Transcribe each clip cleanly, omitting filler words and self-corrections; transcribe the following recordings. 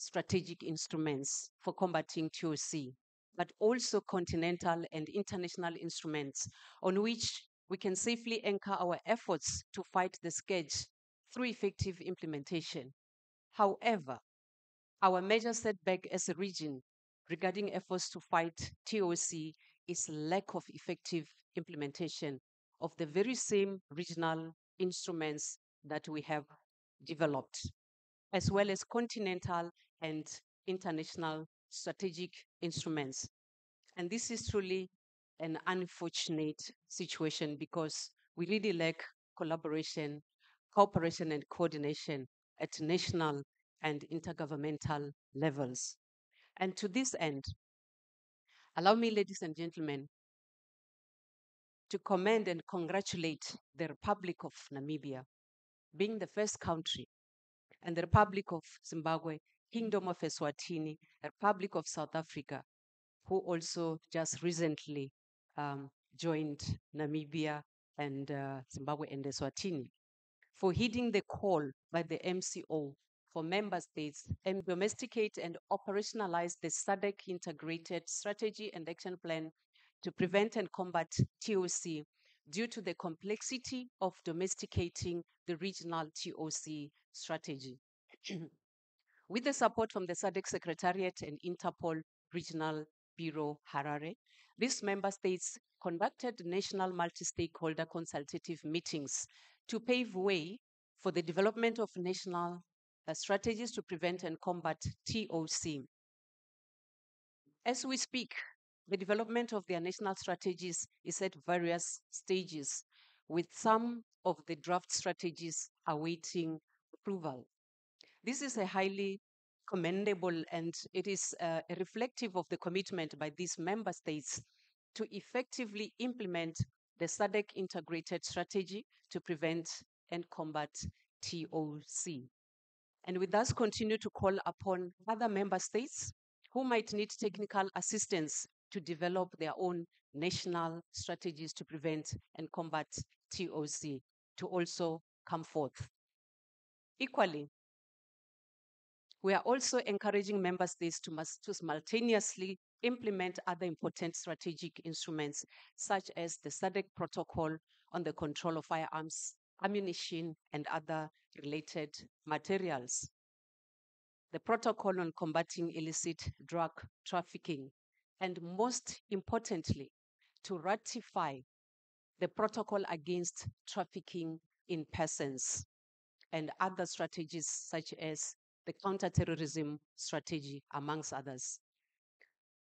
strategic instruments for combating TOC, but also continental and international instruments on which we can safely anchor our efforts to fight the scourge through effective implementation. However, our major setback as a region regarding efforts to fight TOC is lack of effective implementation of the very same regional instruments that we have developed, as well as continental and international strategic instruments. And this is truly an unfortunate situation because we really lack collaboration, cooperation, and coordination at national and intergovernmental levels. And to this end, allow me, ladies and gentlemen, to commend and congratulate the Republic of Namibia, being the first country, and the Republic of Zimbabwe, Kingdom of Eswatini, Republic of South Africa, who also just recently joined Namibia and Zimbabwe and Eswatini, for heeding the call by the MCO for member states and domesticate and operationalize the SADC integrated strategy and action plan to prevent and combat TOC due to the complexity of domesticating the regional TOC strategy. With the support from the SADC Secretariat and Interpol Regional Bureau Harare, these member states conducted national multi-stakeholder consultative meetings to pave way for the development of national strategies to prevent and combat TOC. As we speak, the development of their national strategies is at various stages, with some of the draft strategies awaiting approval. This is a highly commendable, and it is reflective of the commitment by these member states to effectively implement the SADC integrated strategy to prevent and combat TOC. And we thus continue to call upon other member states who might need technical assistance to develop their own national strategies to prevent and combat TOC to also come forth. Equally, we are also encouraging member states to simultaneously implement other important strategic instruments, such as the SADC protocol on the control of firearms, ammunition, and other related materials, the protocol on combating illicit drug trafficking, and most importantly, to ratify the protocol against trafficking in persons and other strategies such as the counterterrorism strategy, amongst others.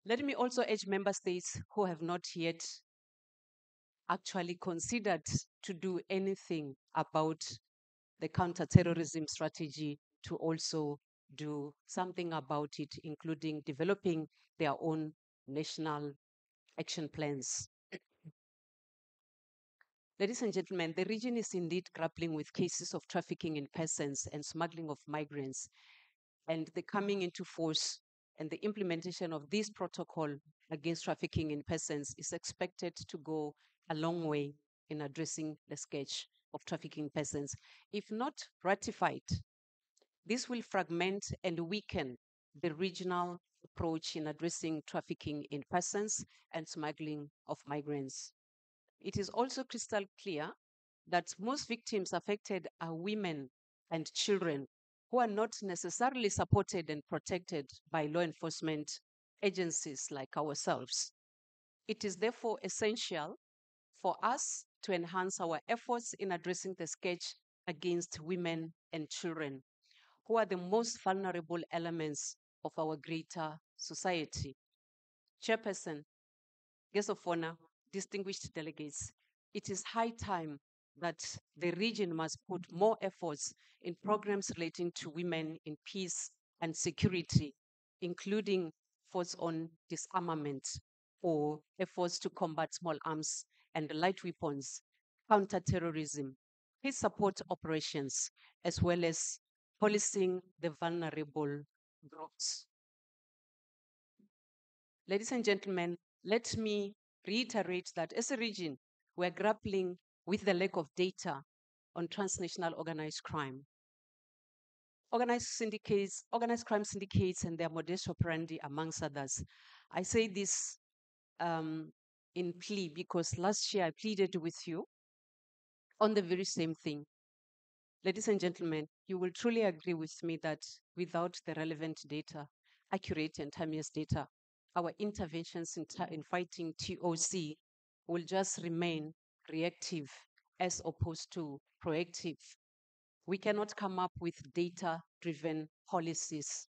Let me also urge member states who have not yet actually considered to do anything about the counterterrorism strategy to also do something about it, including developing their own national action plans. Ladies and gentlemen, the region is indeed grappling with cases of trafficking in persons and smuggling of migrants, and the coming into force and the implementation of this protocol against trafficking in persons is expected to go a long way in addressing the scourge of trafficking persons. If not ratified, this will fragment and weaken the regional approach in addressing trafficking in persons and smuggling of migrants. It is also crystal clear that most victims affected are women and children who are not necessarily supported and protected by law enforcement agencies like ourselves. It is therefore essential for us to enhance our efforts in addressing the scourge against women and children, who are the most vulnerable elements of our greater society. Chairperson, guests of honor, distinguished delegates, it is high time that the region must put more efforts in programs relating to women in peace and security, including efforts on disarmament or efforts to combat small arms and light weapons, counterterrorism, peace support operations, as well as policing the vulnerable groups. Ladies and gentlemen, let me reiterate that as a region, we're grappling with the lack of data on transnational organized crime. organized crime syndicates and their modus operandi, amongst others. I say this in plea because last year I pleaded with you on the very same thing. Ladies and gentlemen, you will truly agree with me that without the relevant data, accurate and timeous data, our interventions in fighting TOC will just remain reactive as opposed to proactive. We cannot come up with data-driven policies,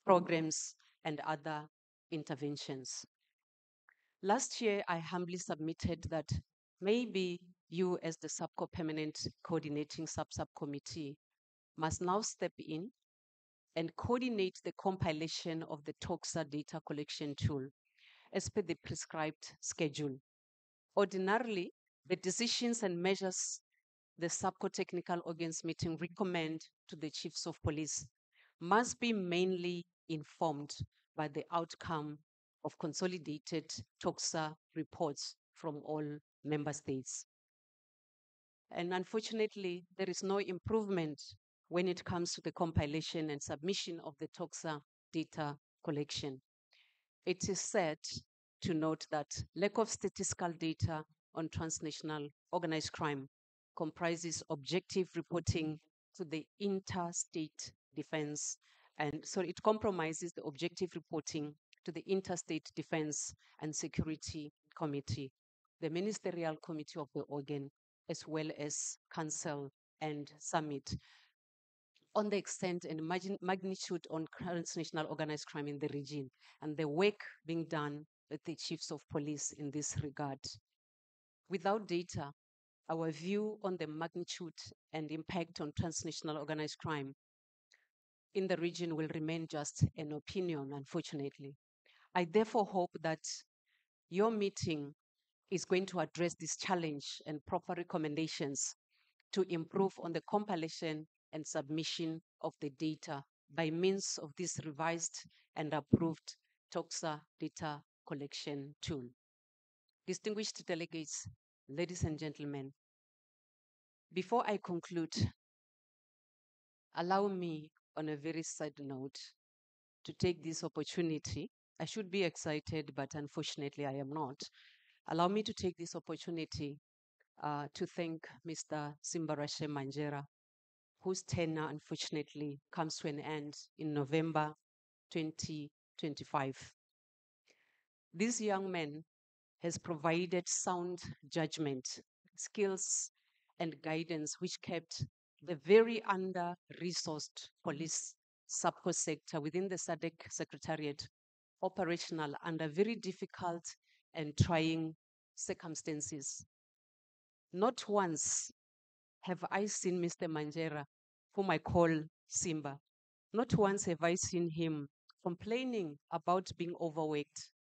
programs, and other interventions. Last year, I humbly submitted that maybe you, as the Sarpcco Permanent Coordinating Subcommittee, must now step in and coordinate the compilation of the TOCSA data collection tool as per the prescribed schedule. Ordinarily, the decisions and measures the Sarpcco Technical Organs Meeting recommend to the chiefs of police must be mainly informed by the outcome of consolidated TOCSA reports from all member states. And unfortunately, there is no improvement when it comes to the compilation and submission of the TOCSA data collection. It is sad to note that lack of statistical data on transnational organized crime comprises objective reporting to the interstate defense, and so it compromises the objective reporting to the Interstate Defense and Security Committee, the Ministerial Committee of the organ, as well as Council and Summit, on the extent and magnitude on transnational organized crime in the region and the work being done with the chiefs of police in this regard. Without data, our view on the magnitude and impact on transnational organized crime in the region will remain just an opinion, unfortunately. I therefore hope that your meeting is going to address this challenge and proper recommendations to improve on the compilation and submission of the data by means of this revised and approved TOCSA data collection tool. Distinguished delegates, ladies and gentlemen, before I conclude, allow me on a very sad note to take this opportunity. I should be excited, but unfortunately I am not. Allow me to take this opportunity to thank Mr. Simbarashe Manjera, whose tenure unfortunately comes to an end in November 2025. This young man has provided sound judgment, skills, and guidance which kept the very under-resourced police Sarpcco sector within the SADC Secretariat operational under very difficult and trying circumstances. Not once have I seen Mr. Manjera, whom I call Simba. Not once have I seen him complaining about being overworked,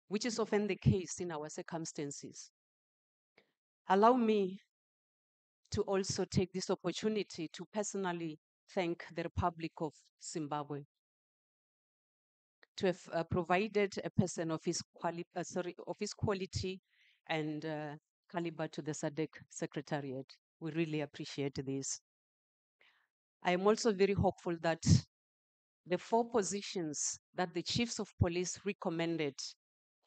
which is often the case in our circumstances. Allow me to also take this opportunity to personally thank the Republic of Zimbabwe to have provided a person of his quality and caliber to the SADC Secretariat. We really appreciate this. I am also very hopeful that the 4 positions that the chiefs of police recommended,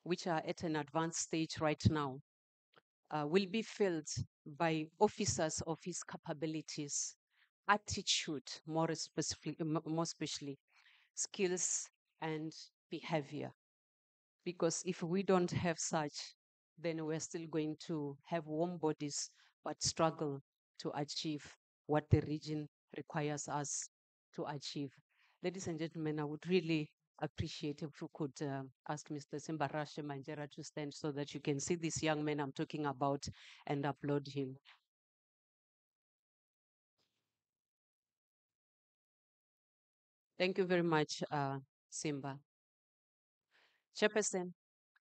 which are at an advanced stage right now, will be filled by officers of his capabilities, attitude, more especially, skills and behavior. Because if we don't have such, then we're still going to have warm bodies, but struggle to achieve what the region requires us to achieve. Ladies and gentlemen, I would really appreciate if you could ask Mr. Simbarashe Manjera to stand so that you can see this young man I'm talking about and applaud him. Thank you very much, Simba. Chairperson,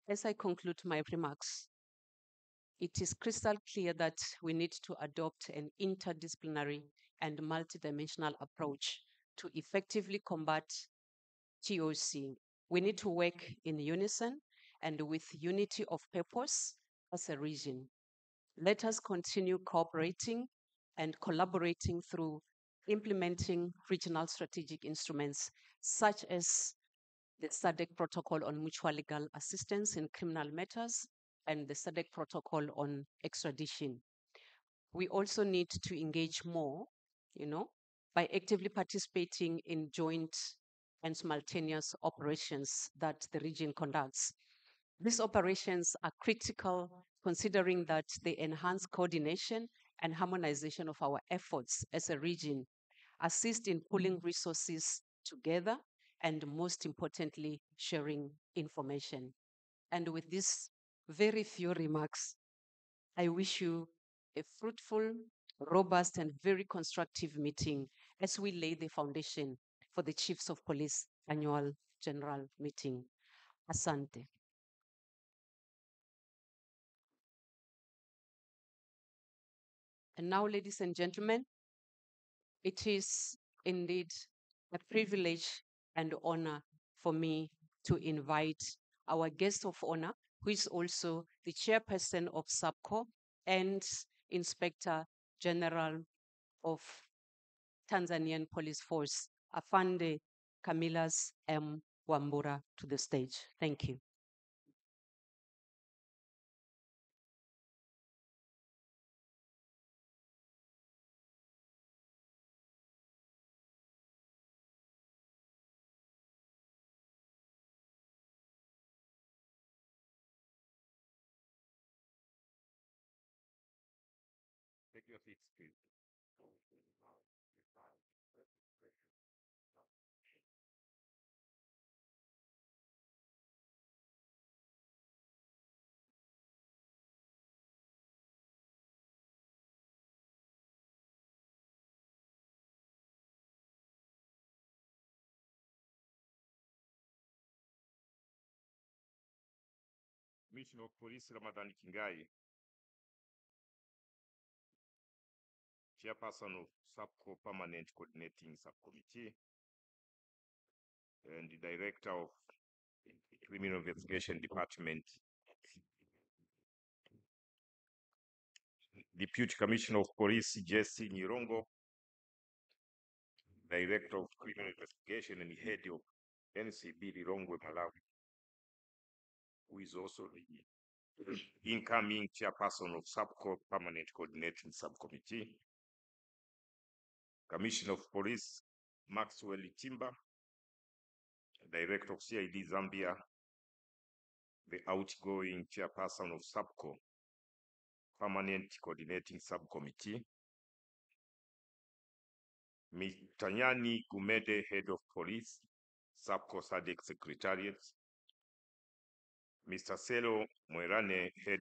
as I conclude my remarks, it is crystal clear that we need to adopt an interdisciplinary and multidimensional approach to effectively combat TOC. We need to work in unison and with unity of purpose as a region. Let us continue cooperating and collaborating through implementing regional strategic instruments such as the SADC Protocol on Mutual Legal Assistance in Criminal Matters and the SADC Protocol on Extradition. We also need to engage more, by actively participating in joint and simultaneous operations that the region conducts. These operations are critical considering that they enhance coordination and harmonization of our efforts as a region, assist in pulling resources together, and most importantly, sharing information. And with these very few remarks, I wish you a fruitful, robust, and very constructive meeting as we lay the foundation for the Chiefs of Police Annual General Meeting. Asante. And now, ladies and gentlemen, it is indeed a privilege and honor for me to invite our guest of honor, who is also the chairperson of Sarpcco and Inspector General of Tanzanian Police Force, Afande Camillus Wambura, to the stage. Thank you. Take your seats, please. Commissioner of Police Ramadan Kingai, Chairperson of Sarpcco Permanent Coordinating Subcommittee, and the Director of the Criminal Investigation Department, Deputy Commissioner of Police Jesse Nyirongo, Director of Criminal Investigation and Head of NCB Lilongwe Malawi, who is also the incoming Chairperson of Sarpcco Permanent Coordinating Subcommittee, Commissioner of Police Maxwell Timber, Director of CID Zambia, the outgoing Chairperson of Sarpcco Permanent Coordinating Subcommittee, Ms. Tanyani Gumede, Head of Police, Sarpcco SADC Secretariat, Mr. Selo Mwerane, Head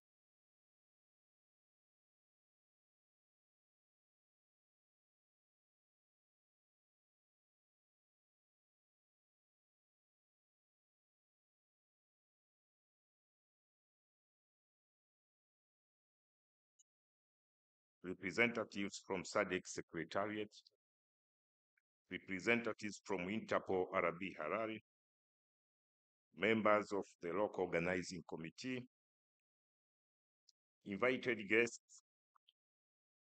representatives from SADC Secretariat, representatives from Interpol Arabi Harari, members of the local organizing committee, invited guests,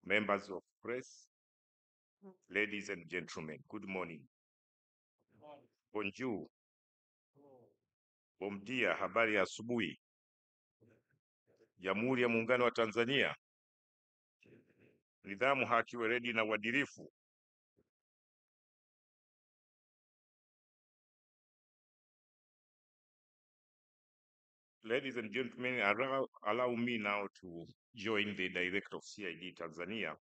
members of press, ladies and gentlemen, good morning. Bonjour. Bom dia, habari ya asubuhi. Jamhuri ya Muungano wa Tanzania. Nidhamu, haki, weledi na uadilifu. Ladies and gentlemen, allow me now to join the Director of CID Tanzania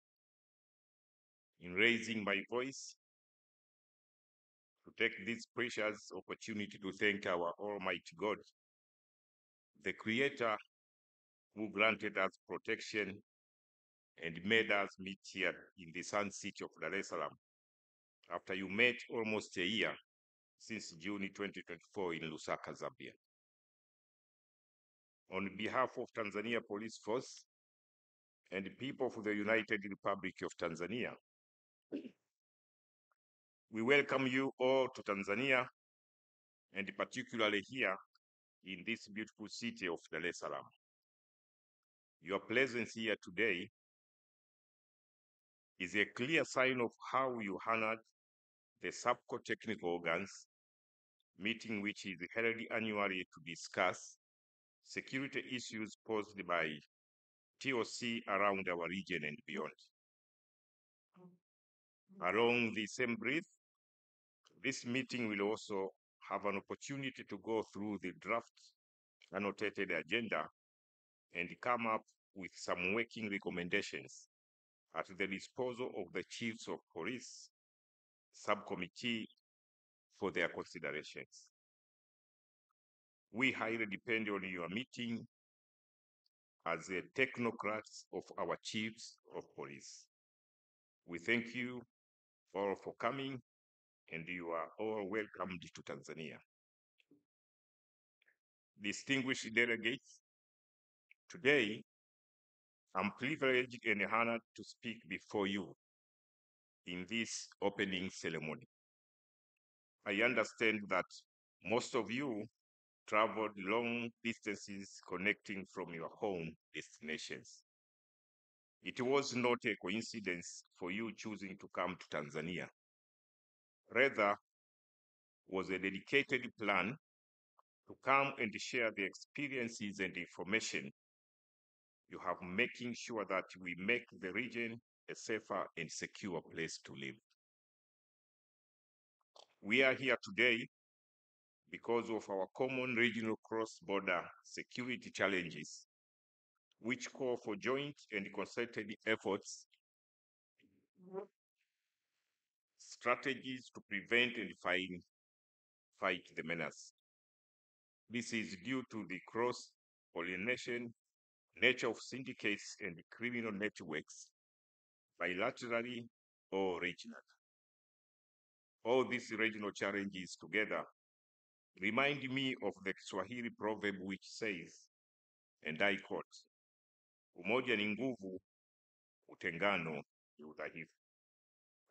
in raising my voice to take this precious opportunity to thank our Almighty God, the Creator, who granted us protection and made us meet here in the Sun City of Dar es Salaam after you met almost a year since June 2024 in Lusaka, Zambia. On behalf of Tanzania Police Force and the people of the United Republic of Tanzania, we welcome you all to Tanzania, and particularly here in this beautiful city of Dar es Salaam. Your presence here today is a clear sign of how you honored the Sarpcco technical organs meeting, which is held annually to discuss security issues posed by TOC around our region and beyond. Along the same breath, this meeting will also have an opportunity to go through the draft annotated agenda and come up with some working recommendations at the disposal of the chiefs of police subcommittee for their considerations. We highly depend on your meeting as the technocrats of our chiefs of police. We thank you all for coming, and you are all welcomed to Tanzania. Distinguished delegates, today I'm privileged and honored to speak before you in this opening ceremony. I understand that most of you traveled long distances connecting from your home destinations. It was not a coincidence for you choosing to come to Tanzania. Rather, was a dedicated plan to come and share the experiences and information you have, making sure that we make the region a safer and secure place to live. We are here today because of our common regional cross-border security challenges, which call for joint and concerted efforts, strategies to prevent and fight the menace. This is due to the cross-pollination nature of syndicates and criminal networks, bilaterally or regionally. All these regional challenges together remind me of the Swahili proverb which says, and I quote, umoja ni nguvu, utengano ni udhaifu.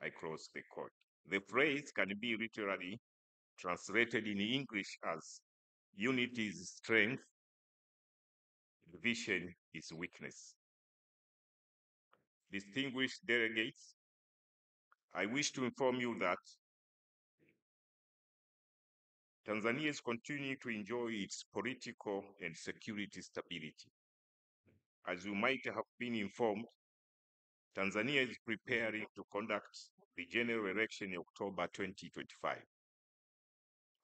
I close the quote. The phrase can be literally translated in English as unity is strength, division is weakness. Distinguished delegates, I wish to inform you that Tanzania is continuing to enjoy its political and security stability. As you might have been informed, Tanzania is preparing to conduct the general election in October 2025.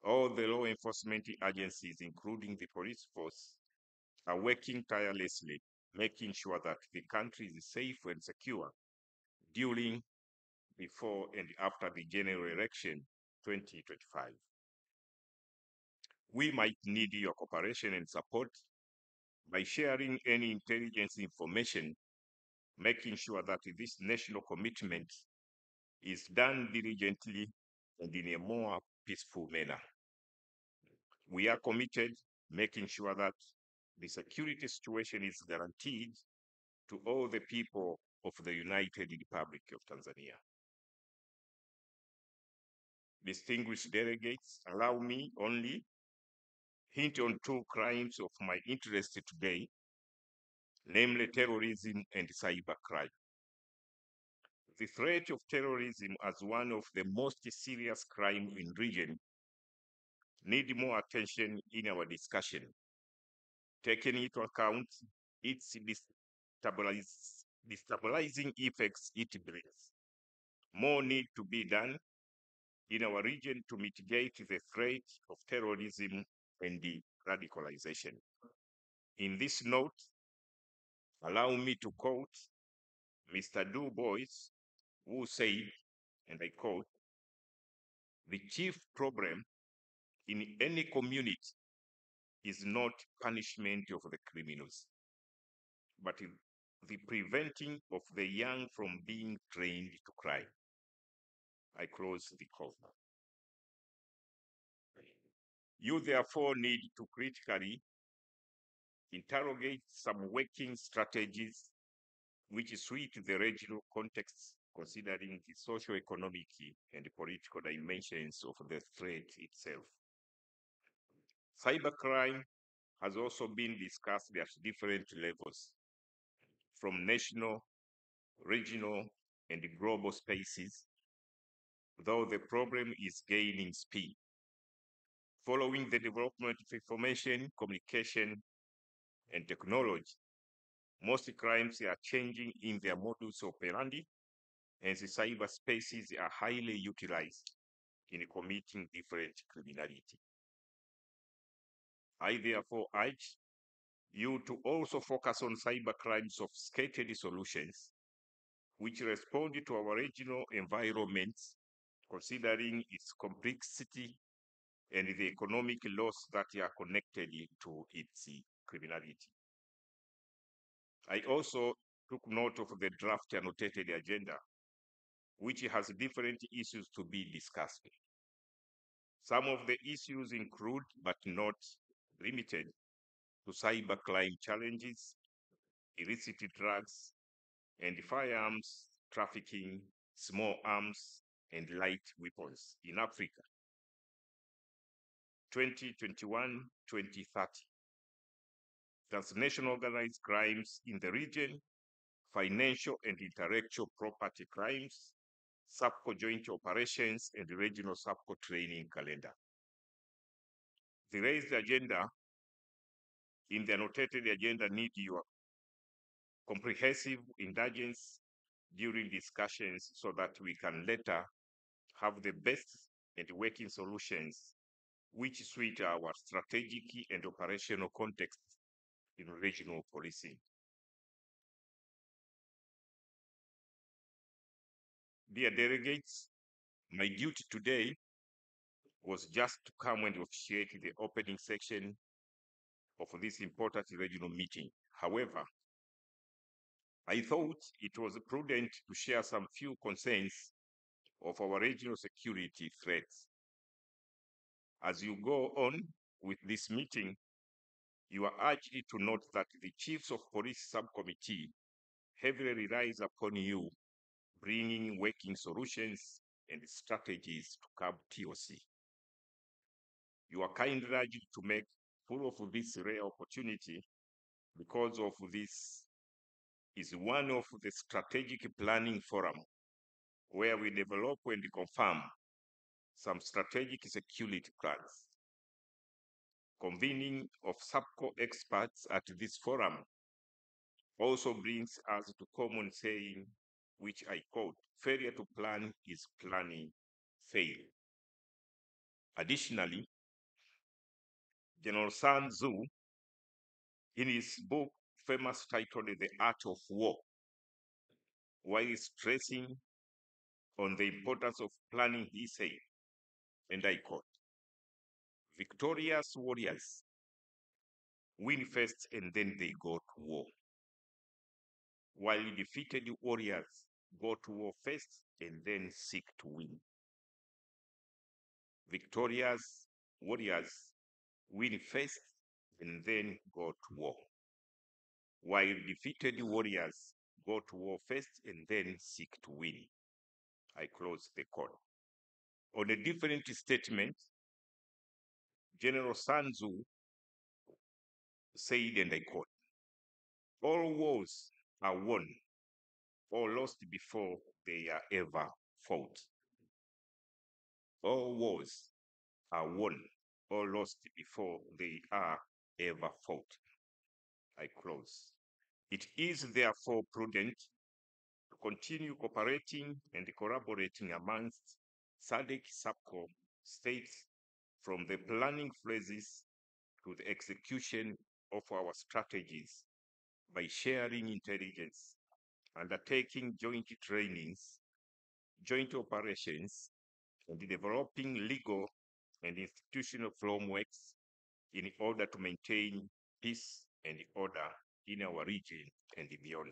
All the law enforcement agencies, including the police force, are working tirelessly, making sure that the country is safe and secure during, before, and after the general election 2025. We might need your cooperation and support by sharing any intelligence information, making sure that this national commitment is done diligently and in a more peaceful manner. We are committed making sure that the security situation is guaranteed to all the people of the United Republic of Tanzania. Distinguished delegates, allow me only hint on two crimes of my interest today, namely terrorism and cybercrime. The threat of terrorism as one of the most serious crimes in the region need more attention in our discussion, taking into account its destabilizing effects it brings. More need to be done in our region to mitigate the threat of terrorism and the radicalization. In this note, allow me to quote Mr. Du Bois, who said, and I quote, "The chief problem in any community is not punishment of the criminals, but the preventing of the young from being trained to crime." I close the quote. You therefore need to critically interrogate some working strategies which suit the regional context, considering the socio-economic and political dimensions of the threat itself. Cybercrime has also been discussed at different levels, from national, regional, and global spaces, though the problem is gaining speed. Following the development of information, communication, and technology, most crimes are changing in their modus operandi, and the cyberspaces are highly utilized in committing different criminality. I therefore urge you to also focus on cybercrime sophisticated solutions which respond to our regional environments, considering its complexity and the economic loss that are connected to its criminality. I also took note of the draft annotated agenda, which has different issues to be discussed. Some of the issues include, but not limited to, cybercrime challenges, illicit drugs and firearms trafficking, small arms, and light weapons in Africa, 2021-2030. Transnational organized crimes in the region, financial and intellectual property crimes, Sarpcco joint operations, and regional Sarpcco training calendar. The raised agenda in the annotated agenda need your comprehensive indulgence during discussions so that we can later have the best and working solutions which suit our strategic and operational context in regional policing. Dear delegates, my duty today was just to come and officiate the opening section of this important regional meeting. However, I thought it was prudent to share some few concerns of our regional security threats. As you go on with this meeting, you are urged to note that the Chiefs of Police Subcommittee heavily relies upon you bringing working solutions and strategies to curb TOC. You are kindly urged to make full of this rare opportunity because of this is one of the strategic planning forum where we develop and confirm some strategic security plans. Convening of Sarpcco experts at this forum also brings us to common saying, which I quote, failure to plan is planning fail. Additionally, General Sun Tzu, in his book famous titled The Art of War, while stressing on the importance of planning, he said, and I quote, victorious warriors win first and then they go to war, while defeated warriors go to war first and then seek to win. Victorious warriors win first and then go to war, while defeated warriors go to war first and then seek to win. I close the quote. On a different statement, General Sun Tzu said, and I quote, all wars are won or lost before they are ever fought. All wars are won or lost before they are ever fought. I close. It is therefore prudent to continue cooperating and collaborating amongst SADC Sarpcco states from the planning phases to the execution of our strategies by sharing intelligence, undertaking joint trainings, joint operations, and developing legal and institutional frameworks in order to maintain peace and order in our region and beyond.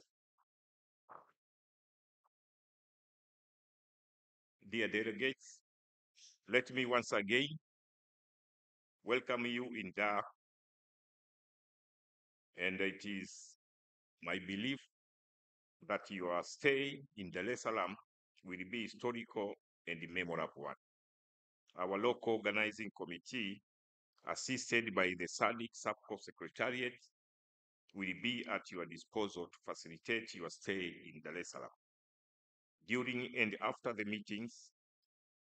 Dear delegates, let me once again welcome you in Dar, and it is my belief that your stay in Salaam will be historical and memorable one. Our local organizing committee, assisted by the SADC Sarpcco Secretariat, will be at your disposal to facilitate your stay in Salaam. During and after the meetings,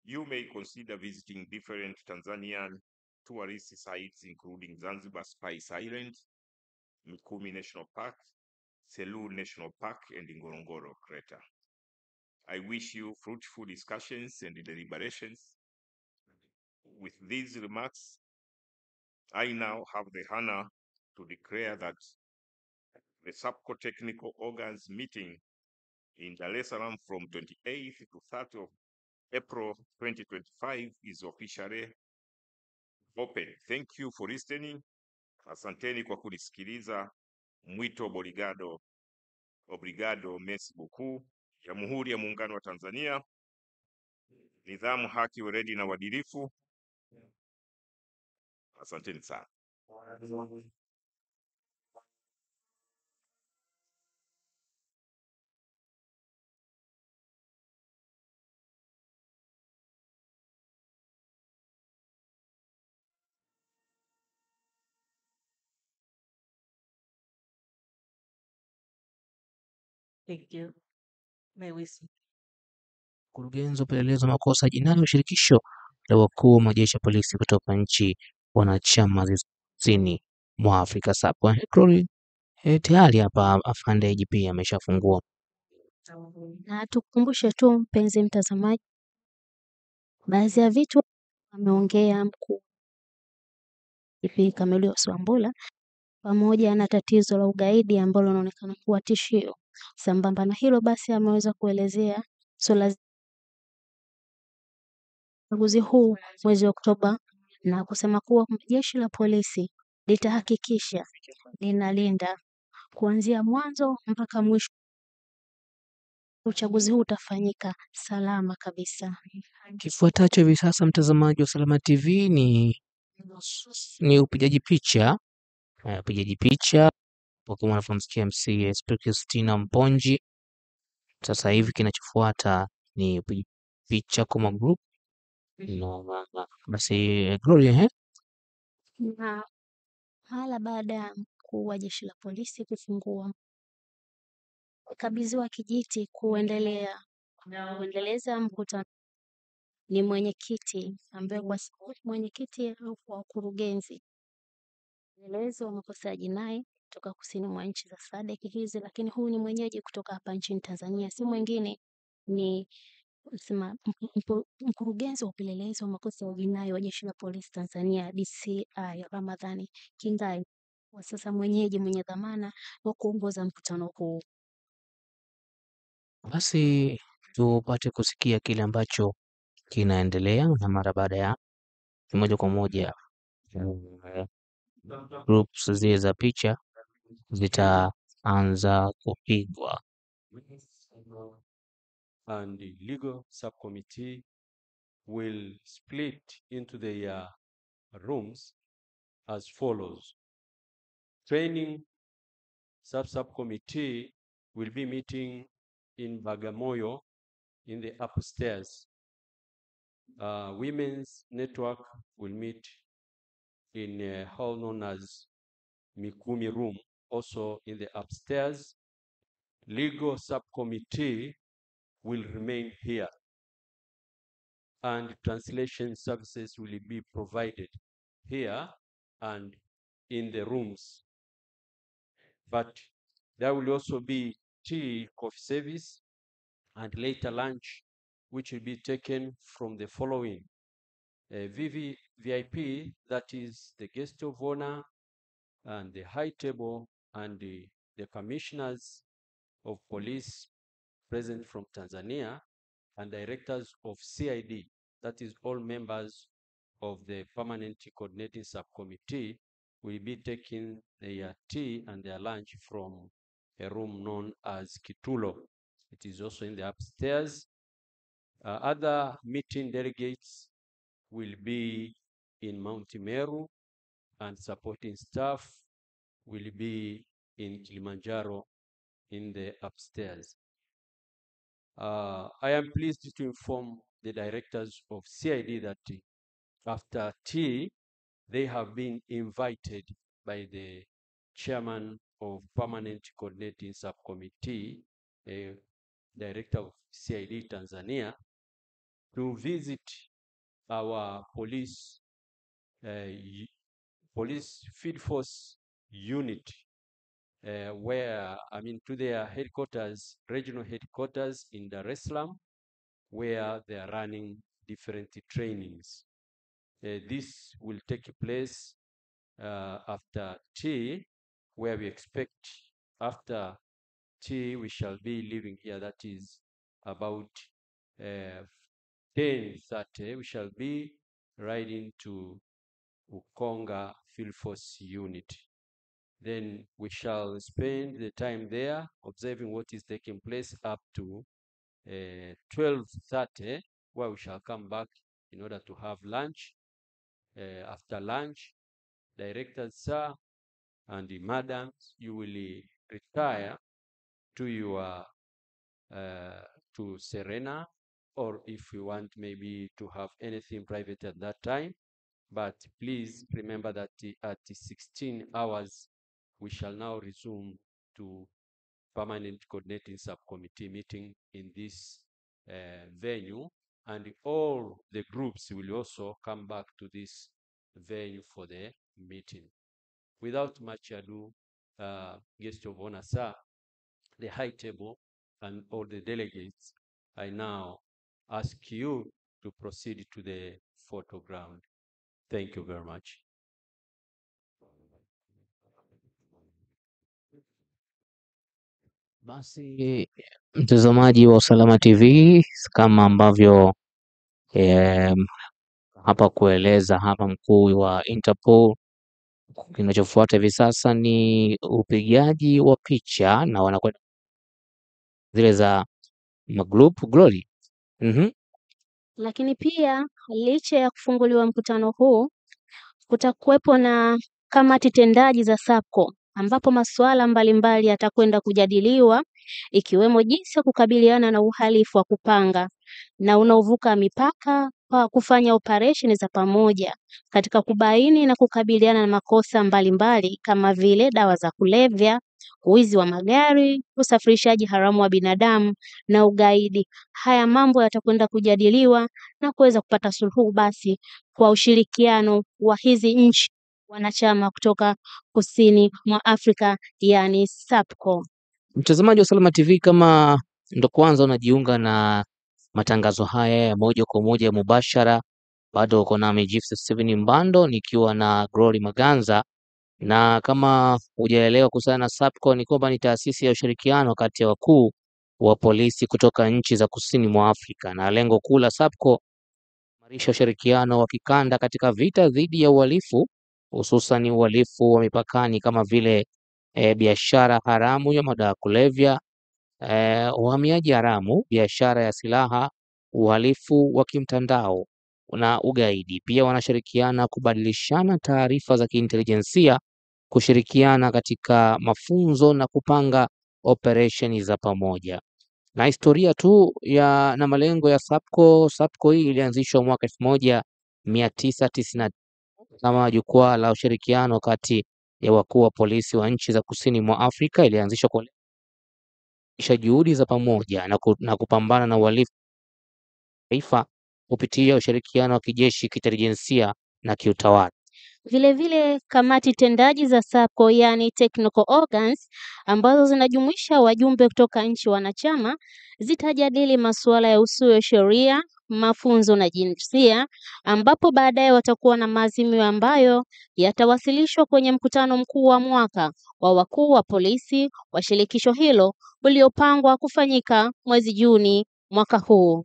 you may consider visiting different Tanzanian tourist sites, including Zanzibar Spice Island, Mikumi National Park, Selous National Park, and Ngorongoro Crater. I wish you fruitful discussions and deliberations. With these remarks, I now have the honor to declare that the Sarpcco Technical Organs meeting in Dar es Salaam from 28th to 30th of April 2025 is officially open. Thank you for listening. Asanteni kwa kunisikiliza. Mwito obrigado, merci beaucoup. Jamhuri ya Muungano wa Tanzania, nidhamu, haki, weledi na uadilifu. Asanteni sana. Thank you. May we see. Mkurugenzi wa Upelelezi wa Makosa Jinai wa Shirikisho la Wakuu wa Majeshi ya Polisi kutoka Nchi Wanachama Kusini mwa Afrika SADC. Aprili tayari hapa afande IGP ameshafungua. Na tukumbushe tu mpenzi mtazamaji, baadhi ya vitu ameongea mkuu Camillus Wambura pamoja na tatizo la ugaidi ambalo linaonekana kuwa tishio. Sambamba na hilo basi ameweza kuelezea swala uchaguzi huu mwezi Oktoba na kusema kuwa jeshi la polisi litahakikisha linalinda kuanzia mwanzo mpaka mwisho. Uchaguzi huu utafanyika salama kabisa. Kifuatacho hivi sasa, mtazamaji wa Salama TV, ni upigaji picha. Upigaji picha kwa mwanafamsikia MC Christina Mponji. Sasa hivi kinachofuata ni upigaji picha kwa group. Basi Gloria Na hala baada ya mkuu wa jeshi la polisi kufungua kabidhiwa kijiti kuendeleza mkutano ni mwenyekiti ambaye kwa mwenyekiti au wakurugenzi upelelezi wa makosa ya jinai kutoka kusini mwa nchi za SADC hizi, lakini huyu ni mwenyeji kutoka hapa nchini Tanzania, si mwingine ni mkurugenzi wa upelelezi wa makosa ya jinai wa jeshi la polisi Tanzania DCI Ramadhani Kingai, kwa sasa mwenyeji mwenye dhamana wa kuongoza mkutano huu. Basi tupate kusikia kile ambacho kinaendelea, na mara baada ya moja kwa moja groups zile za picha zitaanza kupigwa. And the legal subcommittee will split into the rooms as follows. Training subcommittee will be meeting in Bagamoyo in the upstairs. Women's network will meet in a hall known as Mikumi room, also in the upstairs. Legal subcommittee will remain here, and translation services will be provided here and in the rooms. But there will also be tea, coffee service, and later lunch, which will be taken from the following: VIP, that is the guest of honor, and the high table, and the commissioners of police present from Tanzania, and directors of CID, that is all members of the permanent coordinating subcommittee, will be taking their tea and their lunch from a room known as Kitulo. It is also in the upstairs. Other meeting delegates will be in Mount Meru, and supporting staff will be in Kilimanjaro in the upstairs. I am pleased to inform the directors of CID that after tea, they have been invited by the chairman of permanent coordinating subcommittee, Director of CID Tanzania, to visit our police field force unit, where, to their headquarters, regional headquarters in Dar es Salaam, where they are running different trainings. This will take place after tea, where we expect after tea we shall be leaving here. That is about 10:30. We shall be riding to Ukonga Field Force Unit. Then we shall spend the time there observing what is taking place up to 12:30, where we shall come back in order to have lunch. After lunch, directors, sir, and the madams, you will retire to your to Serena, or if you want maybe to have anything private at that time. But please remember that at 16 hours, we shall now resume to permanent coordinating subcommittee meeting in this venue, and all the groups will also come back to this venue for the meeting. Without much ado, guest of honor, sir, the high table and all the delegates, I now ask you to proceed to the photoground. Thank you very much. Basi mtazamaji wa Usalama TV, kama ambavyo hapa kueleza hapa mkuu wa Interpol, kinachofuata hivi sasa ni upigaji wa picha na wanakwenda zile za magroup glory. Lakini pia licha ya kufunguliwa mkutano huu, kutakuwepo na kamati tendaji za Sarpcco ambapo masuala mbalimbali yatakwenda kujadiliwa, ikiwemo jinsi ya kukabiliana na uhalifu wa kupanga na unaovuka mipaka kwa kufanya operesheni za pamoja katika kubaini na kukabiliana na makosa mbalimbali kama vile dawa za kulevya, wizi wa magari, usafirishaji haramu wa binadamu na ugaidi. Haya mambo yatakwenda kujadiliwa na kuweza kupata suluhu basi kwa ushirikiano wa hizi nchi wanachama kutoka kusini mwa Afrika, yani Sarpcco. Mtazamaji wa Usalama TV, kama ndo kwanza unajiunga na matangazo haya ya moja kwa moja mubashara, bado uko na Gift Steven Mbando nikiwa na Glory Maganza, na kama hujaelewa kuhusiana na Sarpcco, ni kwamba ni taasisi ya ushirikiano kati ya wakuu wa polisi kutoka nchi za kusini mwa Afrika, na lengo kuu la Sarpcco kuimarisha ushirikiano wa kikanda katika vita dhidi ya uhalifu, hususan uhalifu wa mipakani kama vile biashara haramu ya madawa ya kulevya, uhamiaji haramu, biashara ya silaha, uhalifu wa kimtandao na ugaidi. Pia wanashirikiana kubadilishana taarifa za kiintelijensia, kushirikiana katika mafunzo na kupanga operesheni za pamoja. Na historia tu na malengo ya Sarpcco hii ilianzishwa mwaka 1990 kama jukwaa la ushirikiano kati ya wakuu wa polisi wa nchi za kusini mwa Afrika. Ilianzishwa kuonyesha juhudi za pamoja na kupambana na uhalifu taifa kupitia ushirikiano wa kijeshi, kiintelijensia na kiutawala. Vilevile kamati tendaji za Sarpcco, yani technical organs, ambazo zinajumuisha wajumbe kutoka nchi wanachama, zitajadili masuala ya usulu wa sheria, mafunzo na jinsia, ambapo baadaye watakuwa na maazimio ambayo yatawasilishwa kwenye mkutano mkuu wa mwaka wa wakuu wa polisi wa shirikisho hilo uliopangwa kufanyika mwezi Juni mwaka huu.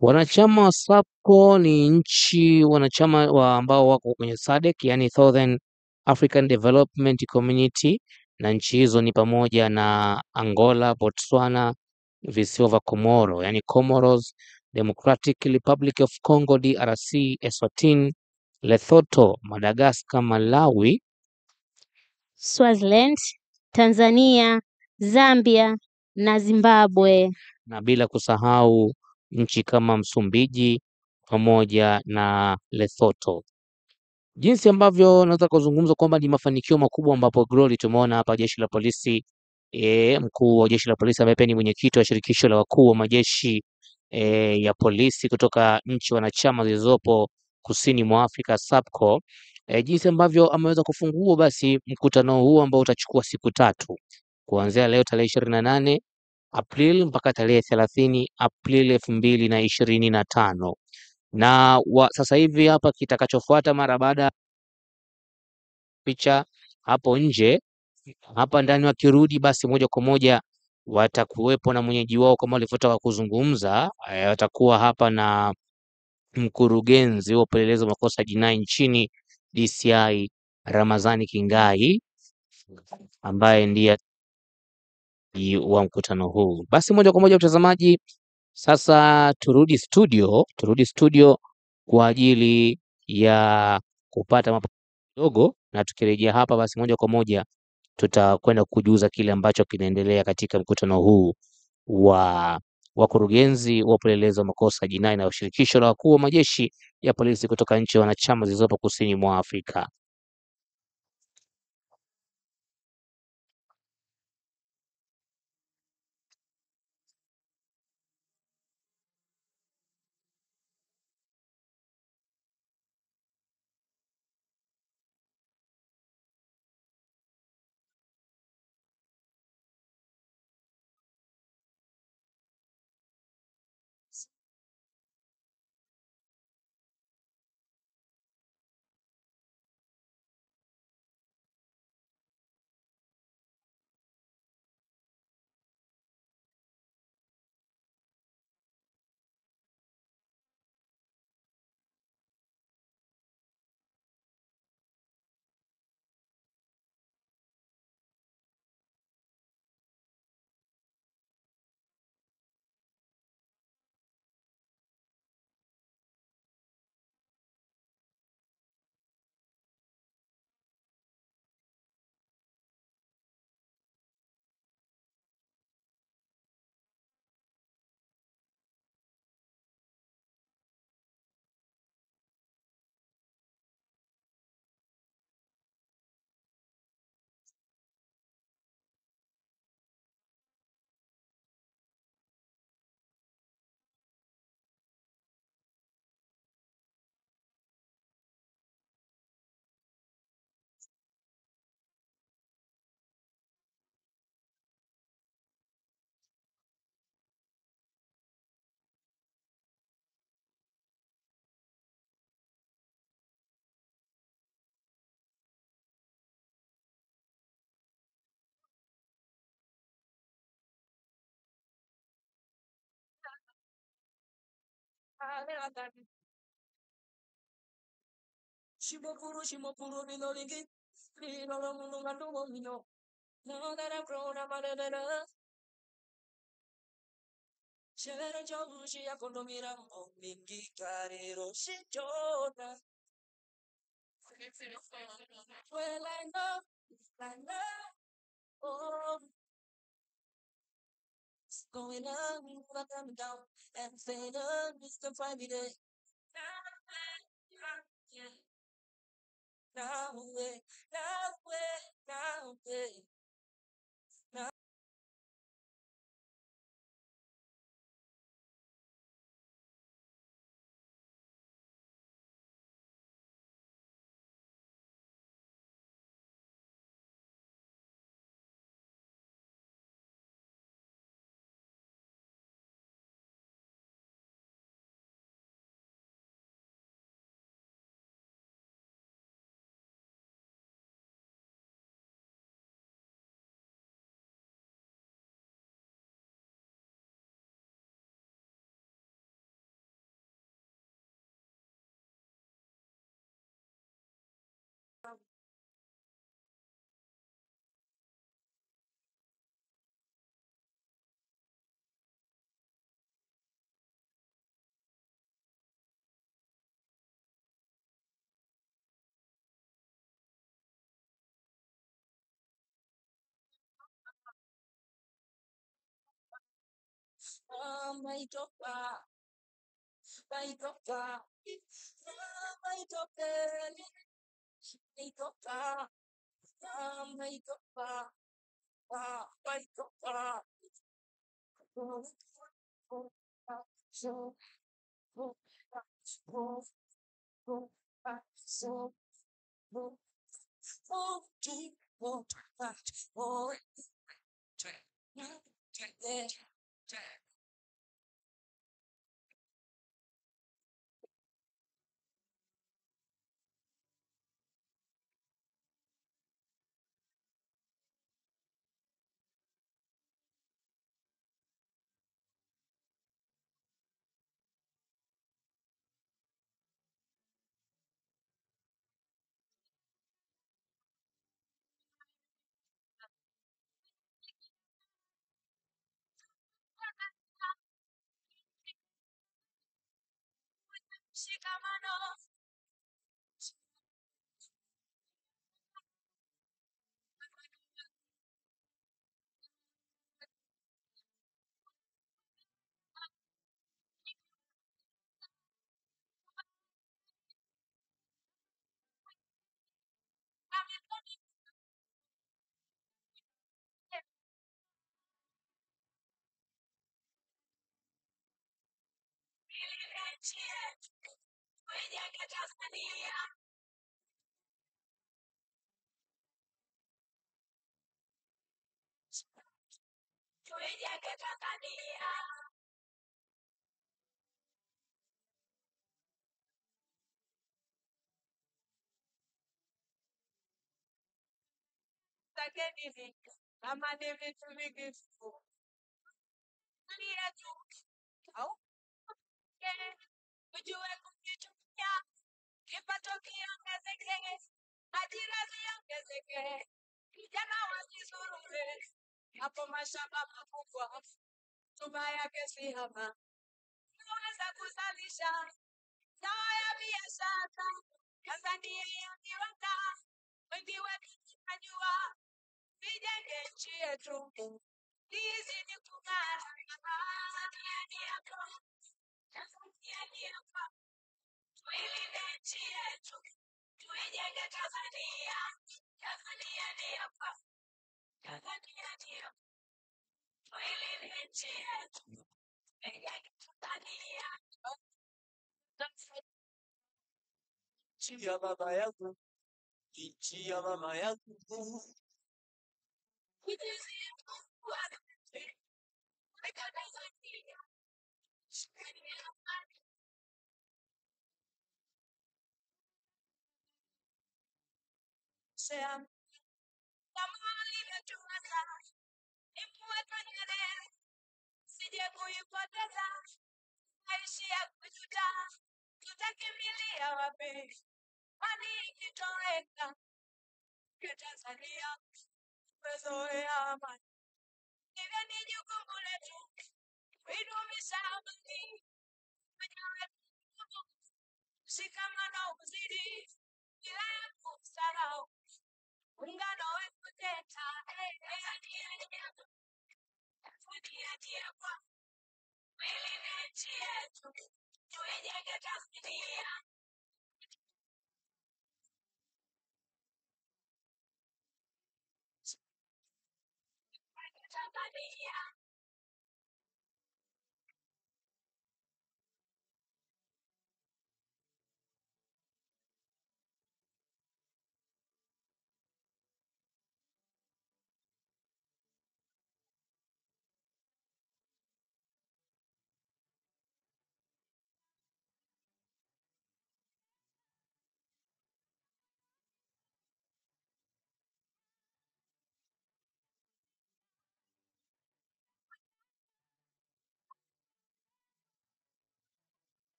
Wanachama wa Sarpcco ni nchi wanachama ambao wako kwenye SADC, yani Southern African Development Community, na nchi hizo ni pamoja na Angola, Botswana, visiwa vya Komoro, yani Comoros, Democratic Republic of Congo DRC, Eswatini, Lesotho, Madagascar, Malawi, Swaziland, Tanzania, Zambia na Zimbabwe, na bila kusahau nchi kama Msumbiji pamoja na Lesotho. Jinsi ambavyo naweza kuzungumza kwamba ni mafanikio makubwa ambapo Glory tumeona hapa Jeshi la Polisi mkuu wa jeshi la polisi ambaye pia ni mwenyekiti wa shirikisho la wakuu wa majeshi ya polisi kutoka nchi wanachama zilizopo kusini mwa Afrika SADC, jinsi ambavyo ameweza kufungua basi mkutano huu ambao utachukua siku 3 kuanzia leo tarehe 28 Aprili mpaka tarehe 30 Aprili 2025. Na sasa hivi hapa kitakachofuata mara baada picha hapo nje, hapa ndani wakirudi basi moja kwa moja watakuwepo na mwenyeji wao kama walivyotaka kuzungumza. Watakuwa hapa na mkurugenzi wa upelelezi wa makosa jinai nchini DCI Ramadhani Kingai ambaye ndiye wa mkutano huu. Basi moja kwa moja mtazamaji, sasa turudi studio kwa ajili ya kupata mapumziko kidogo, na tukirejea hapa basi moja kwa moja tutakwenda kujuza kile ambacho kinaendelea katika mkutano huu wa wakurugenzi wa upelelezi wa makosa jinai na shirikisho la wakuu wa majeshi ya polisi kutoka nchi wanachama zilizopo kusini mwa Afrika.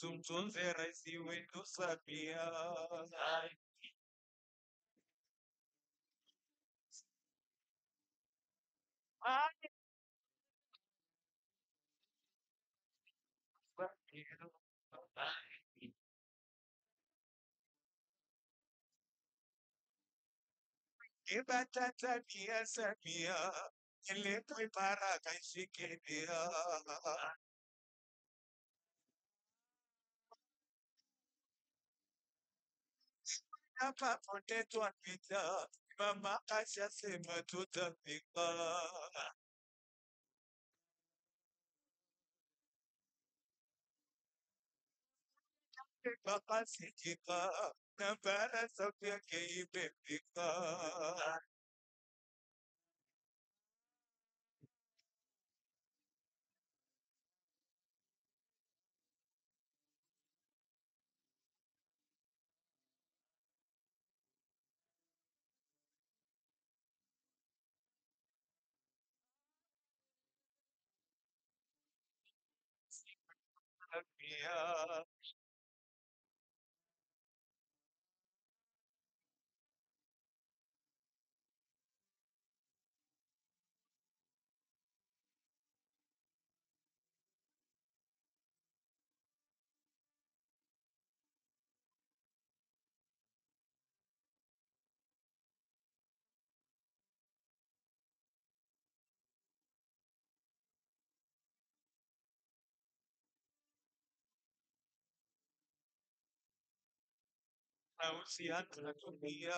Tumtunze rais wetu Samia. Ibatata dia Samia, iletwe baraka ishikilia. hapa pote twapita, mama kashasema tutafika. Mpaka sikika na bara sauti yake imefika. Yeah. Mahusiano na dunia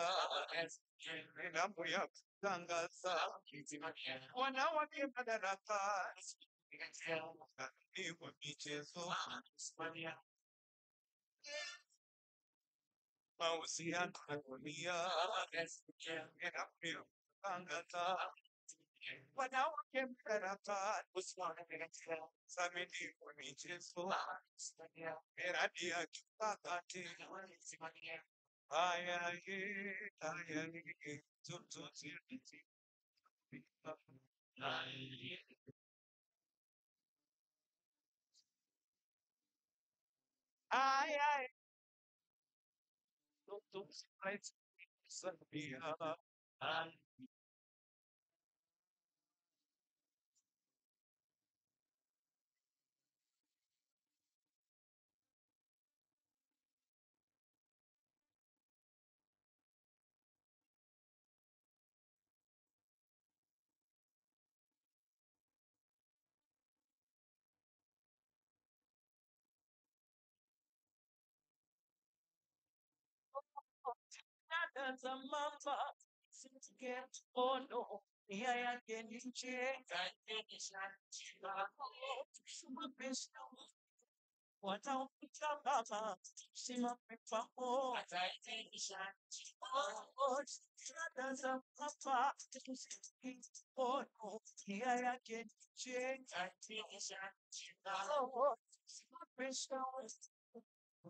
mambo ya kutangaza wanawake madarakani ni wa michezo. Mahusiano na dunia mambo ya kutangaza wanawake madarakani samini wa michezo. Miradi ya kimkakati haya za mama get ono nia yake ni chenga wanaopita mama simame kwako dada za mama ono nia yake ni chenga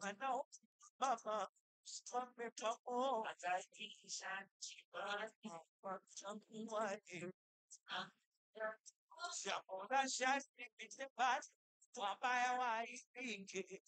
wanaopita mama simame kwako Siamona shati mitebati wabaya waipinge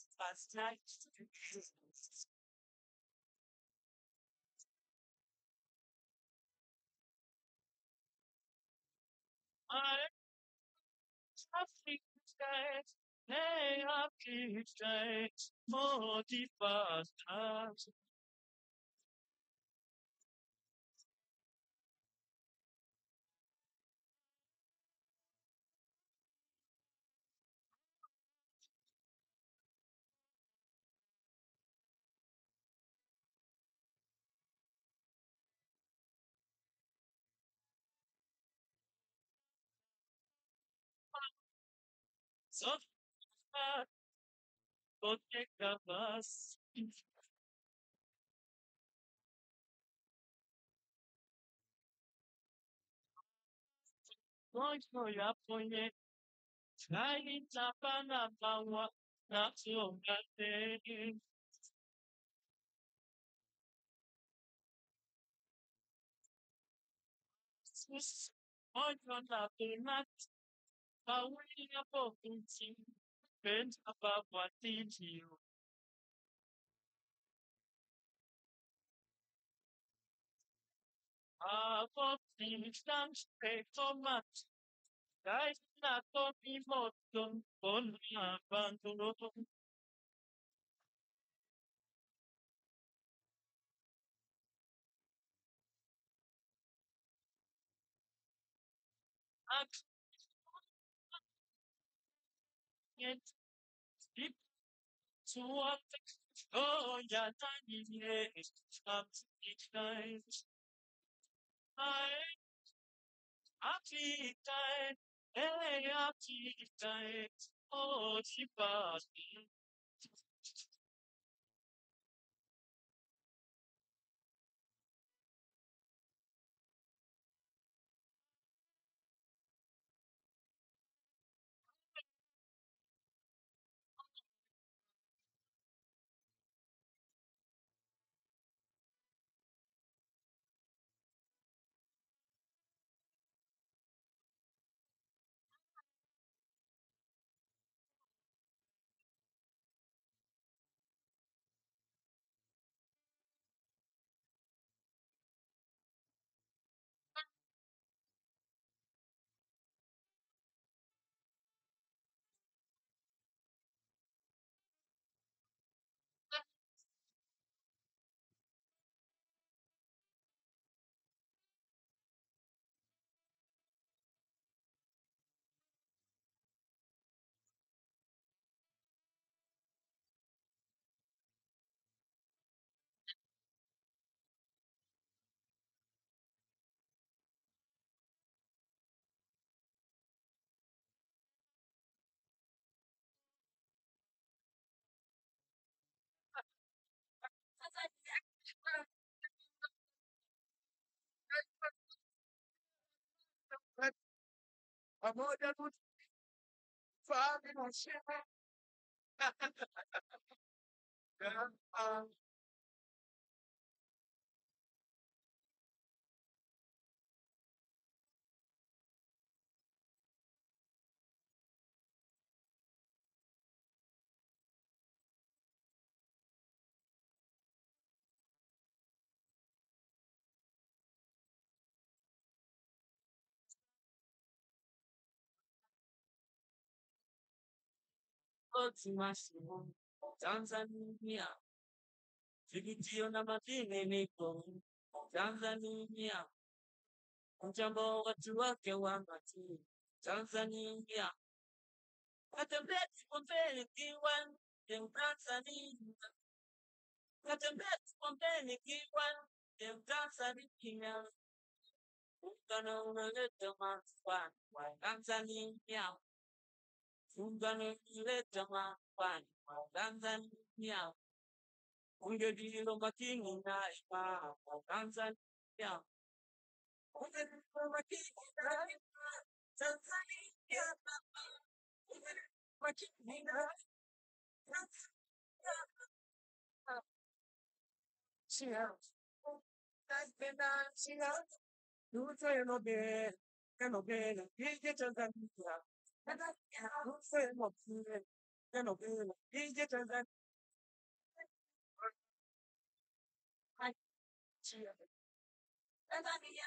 so protect us. Moyo yaponye chai tapana bawa na tuongate. Moyo na pena bawi ya pokunti penta baba titi. Ako tinstans pe tomat. Dai na to imoton con abandono. At it deep to what Oh, yeah, yeah, up each night. Up each night. Hey, up each night. Oh, she passed me. Pamoja tufahamu mashine. Otimasimo Tanzania, vivutio na madini niko Tanzania, mchambo watu wake wa mati Tanzania, katembea kipombeni kiwan Tanzania, katembea kipombeni kiwan Tanzania, ungana unaleta manufaa kwa Tanzania, ungana unaleta manufaa kwa Tanzania. Ungedilo makini na ipa Tanzania. Ungedilo makini na ipa Tanzania. Ungedilo makini na Tanzania. Chia. Naipenda chia. Nusa enobela. Ije Tanzania. Nusa enobela. Ije Tanzania. Chia. Tanzania.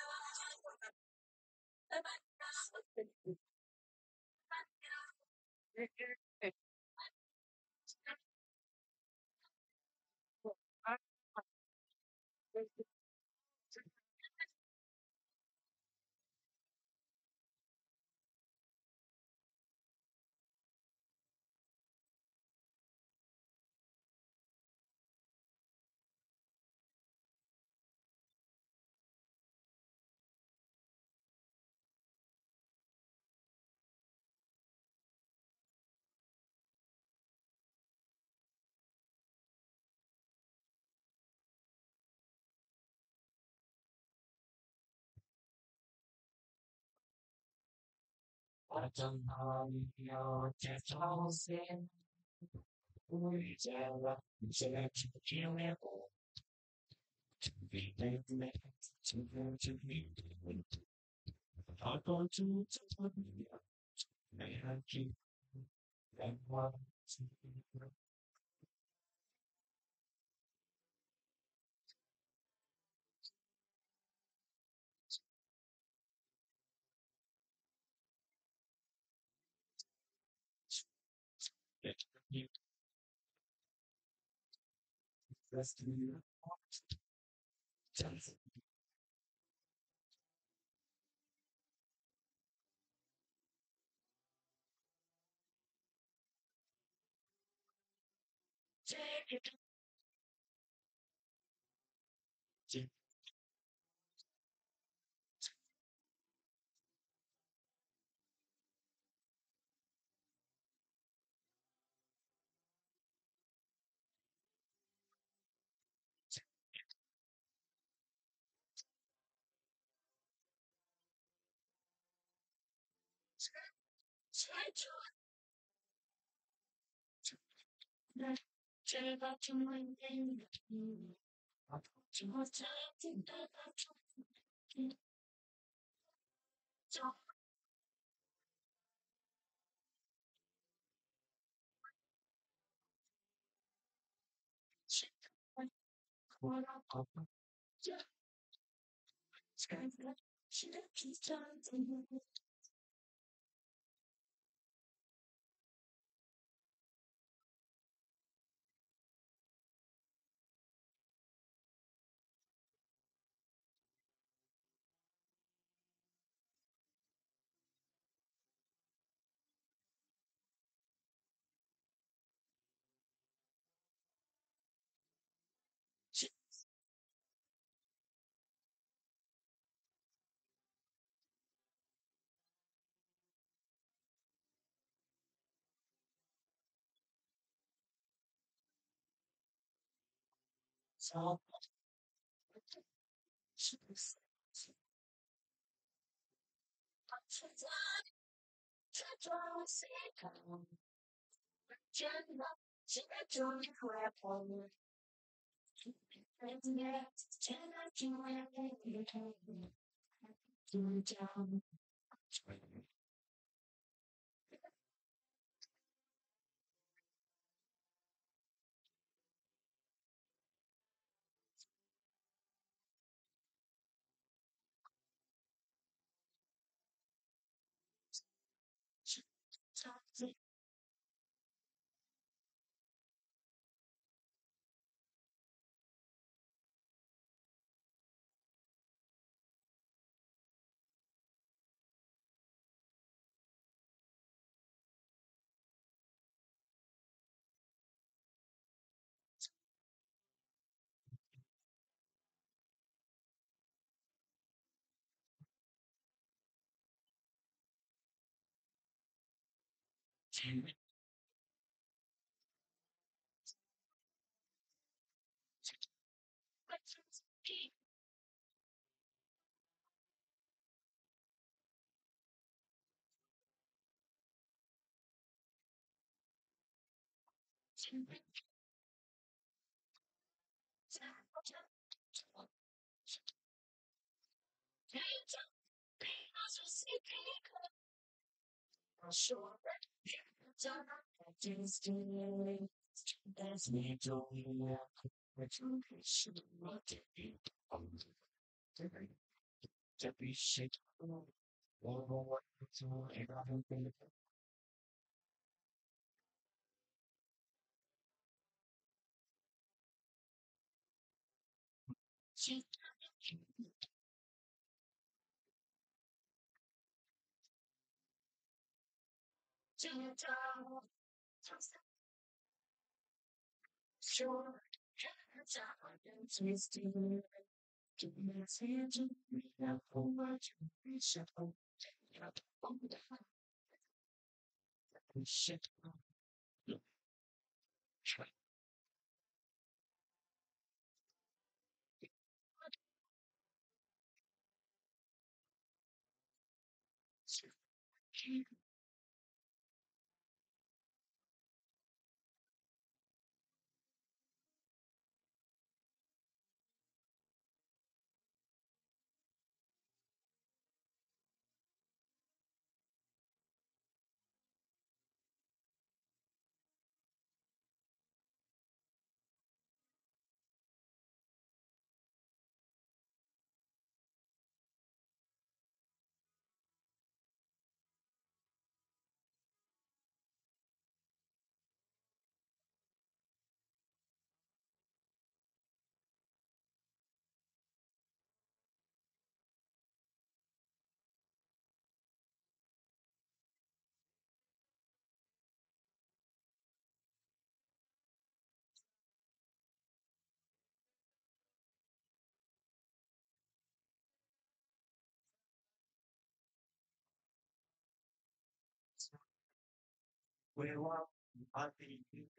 wewa Aprili,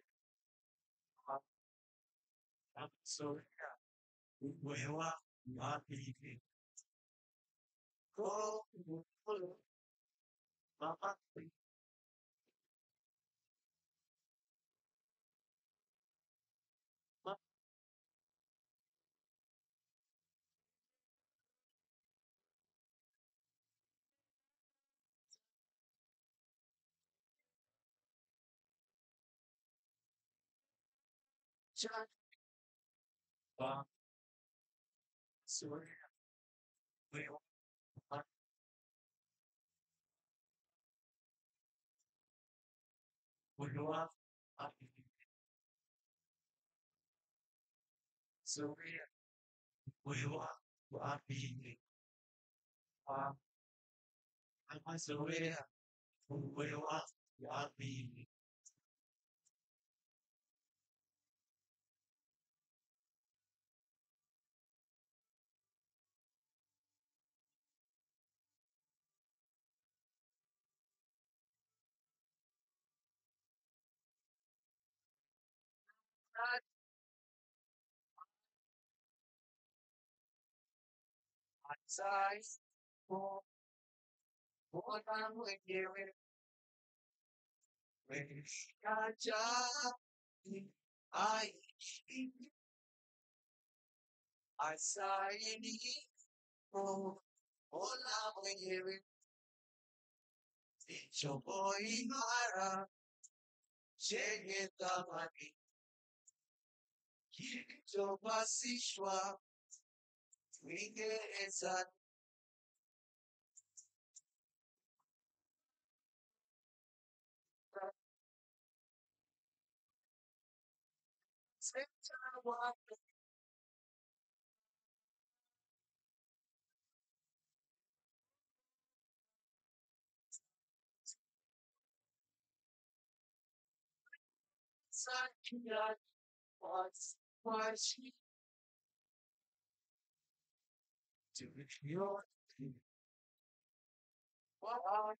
amezoea wewa Aprili, go mama cha amezoea wewa wewa Aprili, zoea wewa Aprili, amezoea wewa Aprili. Asai Ona mwenyewe kaja aishi asaini ona mwenyewe ni chombo imara chenye thamani kilichopasishwa Uingereza. Sekta wake sakia washi tulivyo wa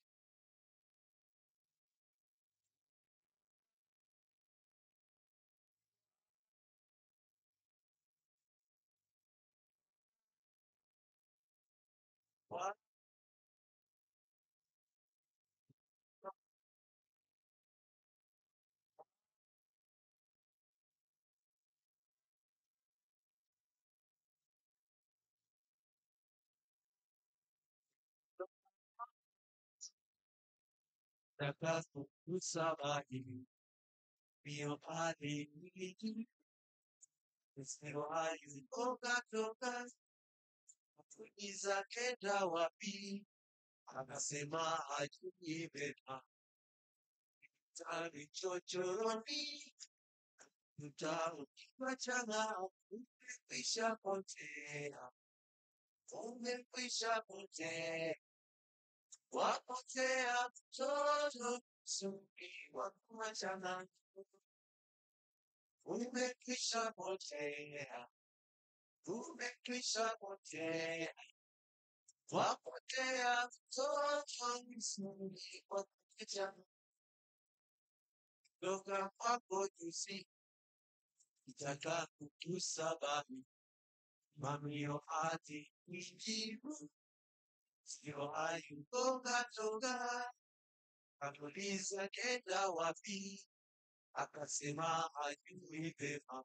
takaso kusabahili mio pale niliji Sero hali toka kuiza kenda wapi akasema hajui vema tani chochoroni mtaro kiwachana umekwisha potea umekwisha potea wapotea mtoto suki wakuachana umekwisha potea umekwisha potea wapotea mtoto suki wakuachana toka kwako juzi kitaka kutusabami mamio hadi nijibu sio hayu toka akauliza kenda wapi akasema hajui vema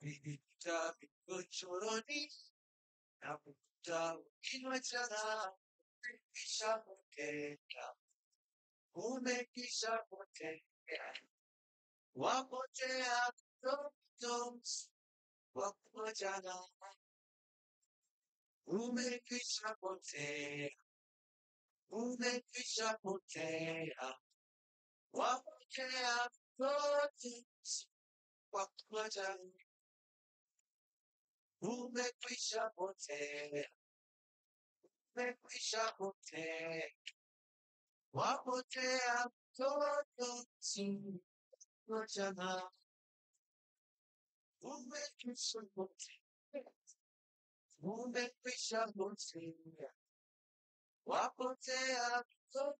nilipita vichochoroni na kukuta kinywa chana umekwisha potea umekwisha potea wapotea mtoto wakuachana umekwisha potea umekwisha potea wapotea mtoto wakuachana umekwisha potea umekwisha potea wapotea mtoto wakuachana umekwisha potea umekwisha potea wapotea mtoto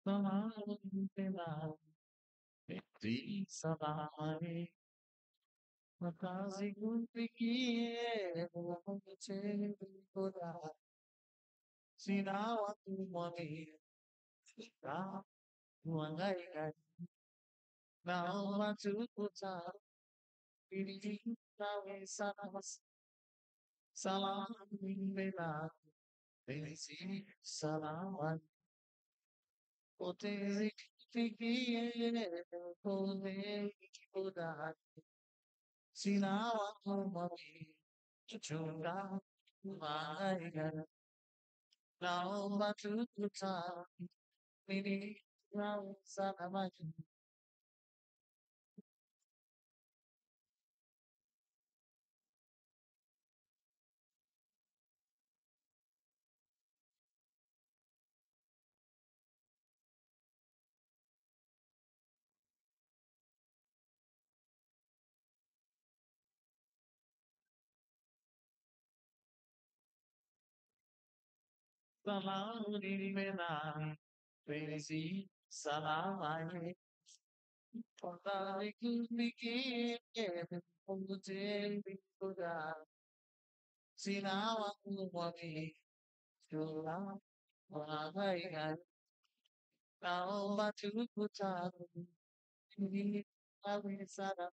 Salaam, Petri Salaam, Makazi Guntikie, Mwache Koda, Sinawa Tumwami, Sika, Mwangaika, Naomba Tukuta, Pili Nawe Sanas, Salam Bela, Pensi Salaman, Potezi Tikie, Pone Koda, Sinawa Tumwami, Chuchunga, Mwangaika, naomba tukuta mimi na sana salamu nimena penzi salama Pondale kumiki Pongute Bikuda Sinawa kumwami Shula Wahaiga naomba tukuta mimi na sana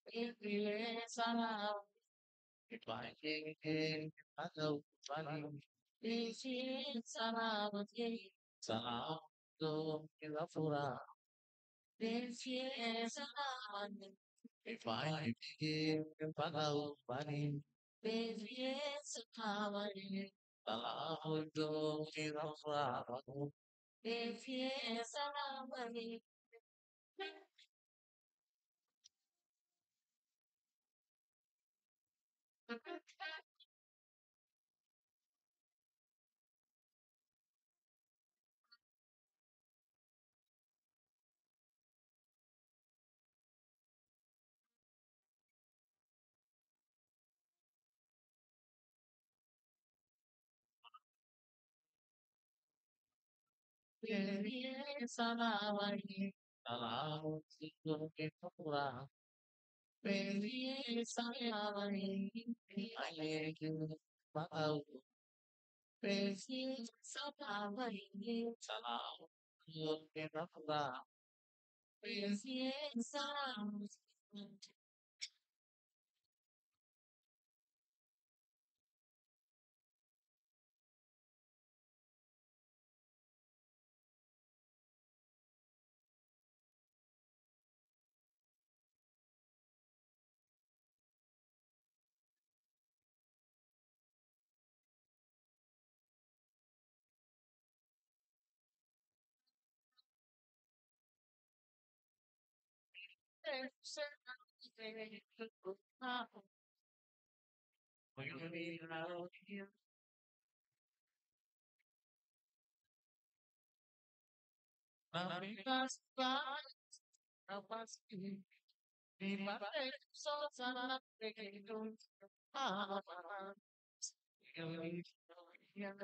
Aprili Salaam Ipaike Atau Bali Isi Salaam Salaam Do Kilafura Isi Salaam Ipaike Atau Bali Isi Salaam Salaam Do Kilafura Isi Salaam Salaam Salaam Siku Kilafura Baby, somebody, I you out. Baby, somebody, salam, look at the flower. Baby, salam, we'll be around here. Nothing that's fine, I was in my face, so I'm making you. Ah, you'll be here.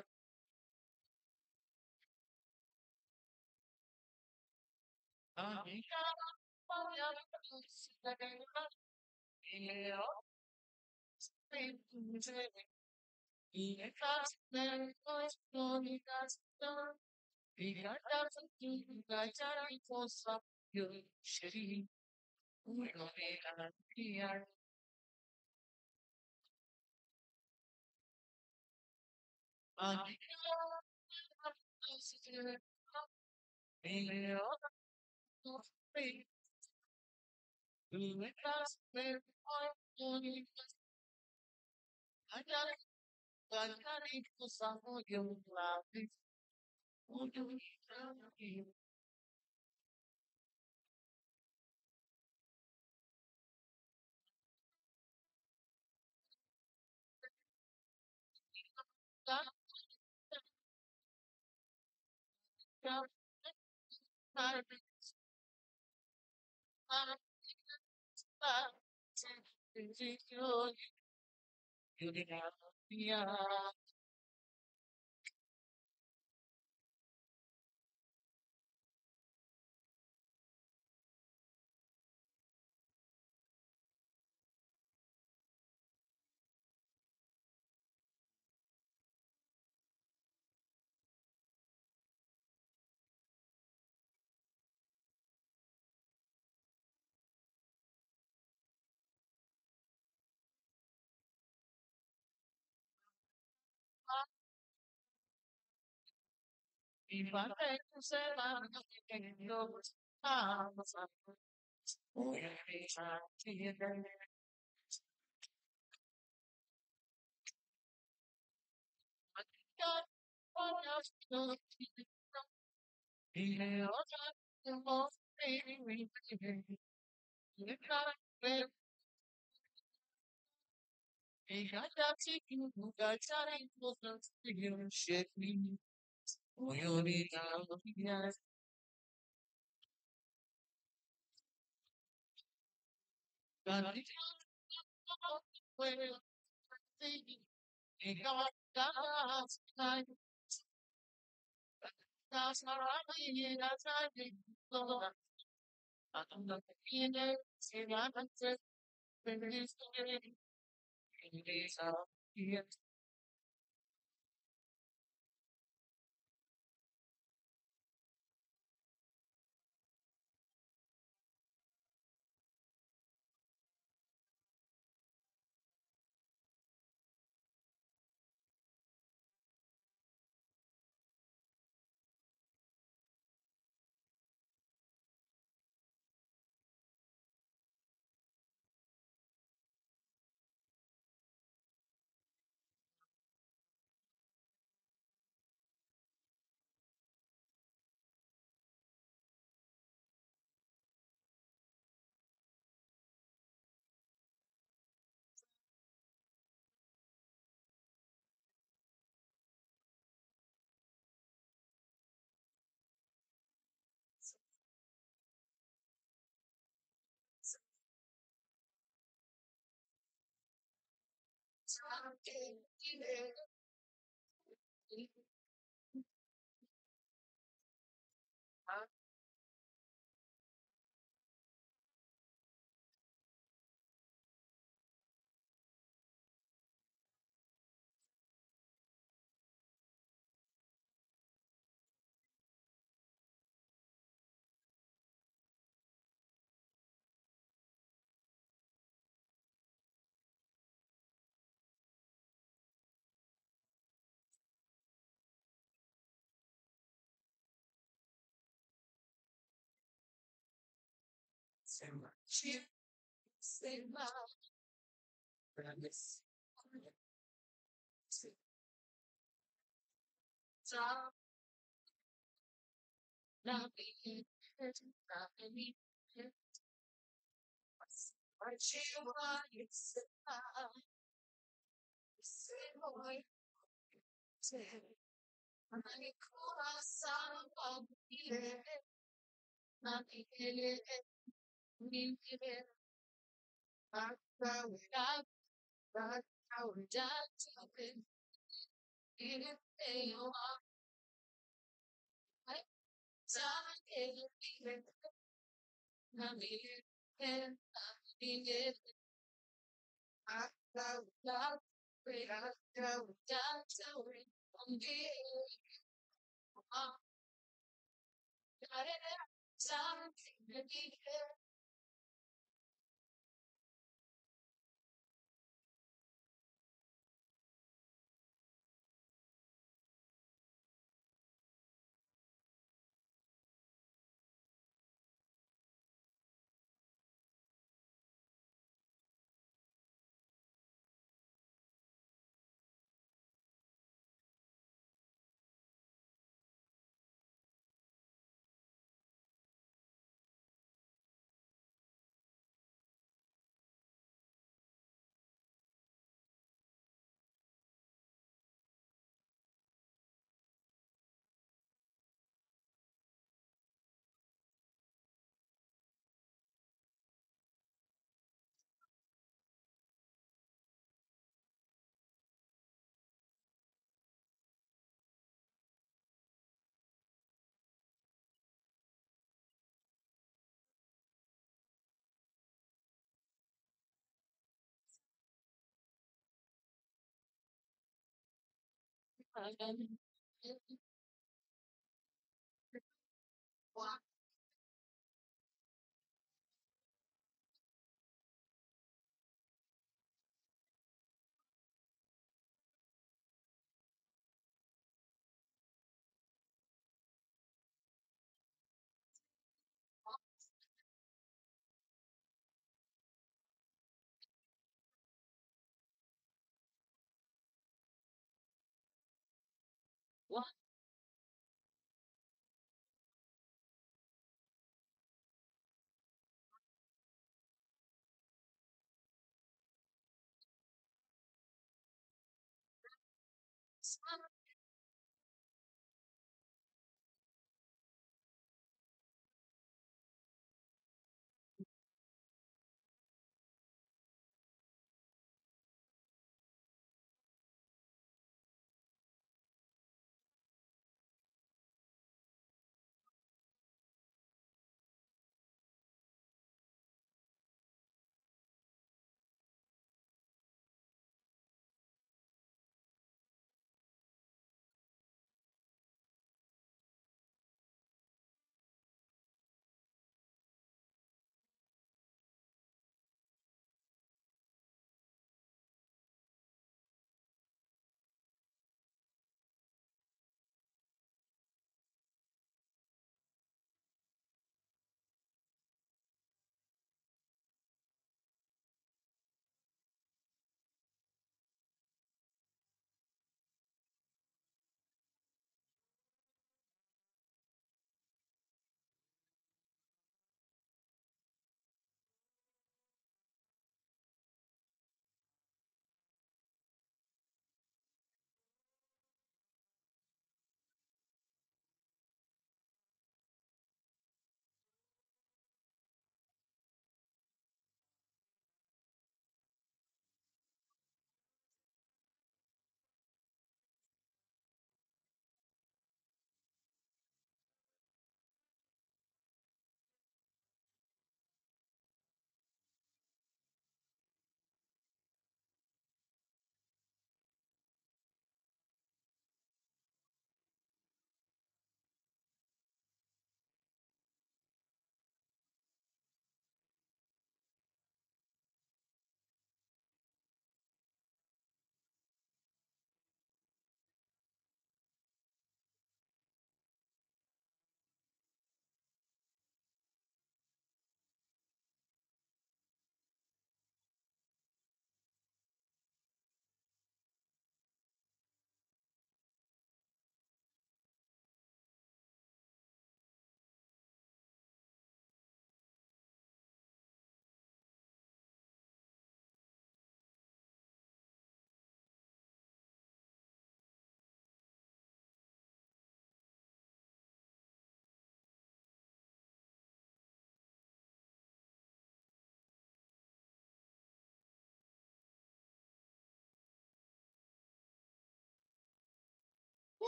Oh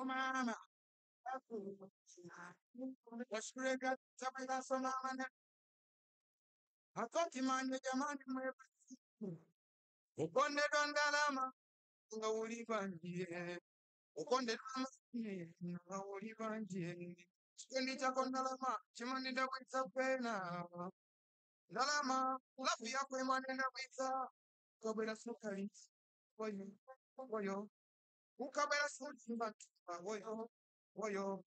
mama, washirika tabela sona mana akati manje jamani mwepesi ukonde ndalama nga ulipangie ukonde nga ulipangie chikendi chako ndalama chimani ndakwitsa pena ndalama lafu yako imani ndakwitsa ukabwera sukari woyo ukabwera sukari woyo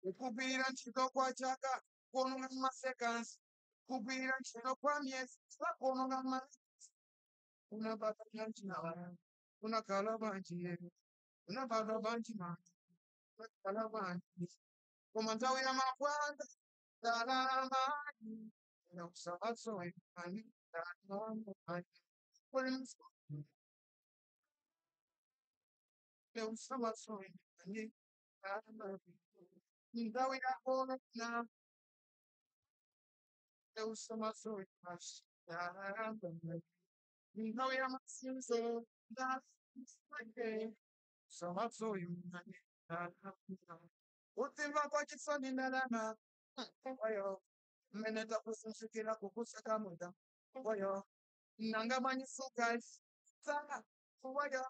ukubwira ntchito kwa chaka kuononga masekansi kubwira ntchito kwa myezi sakuononga unabata njinawa unakhala banji unabata banji manje unakhala banji koma nthawi ya mapwanda ndalamani ndakusabatsoyi ani ndalamani ndakusabatsoyi ani ndalamani nthawi yako na ndakusabatsoyi basi ndalamani nthawi ya masinzo ndalamani sabatsoyi ani ndalamani utimva kwa chisoni ndalama oyo mmene takusunzikira kukusaka muda oyo nanga manyisuka sana oyo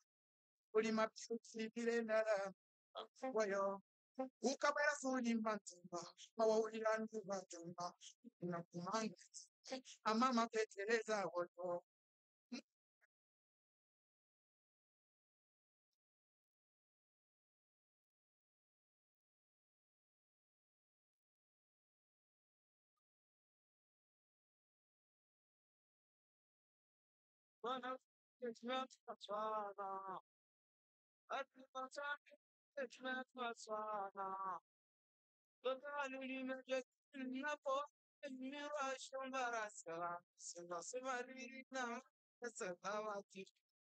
ulima psikilena wayo ukabera suri mbatumba mawulirandu batumba nakumanga amama peteleza woto Bana etmet patsana atmatan etmet patsana Totaluni mece napo mira shombara sala semarina sabawati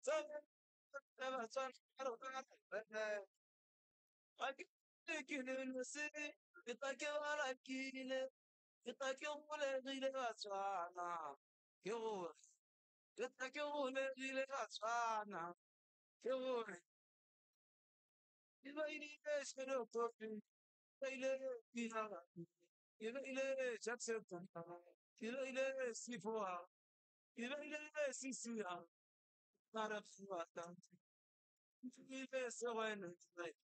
sabawati arokana Aki kine nasi itake wala kine itake ule dile aswana yo itake ule dile aswana yo ile shiro topi ile kina ile Jackson ile sifoa ile sisia narafata ile sawana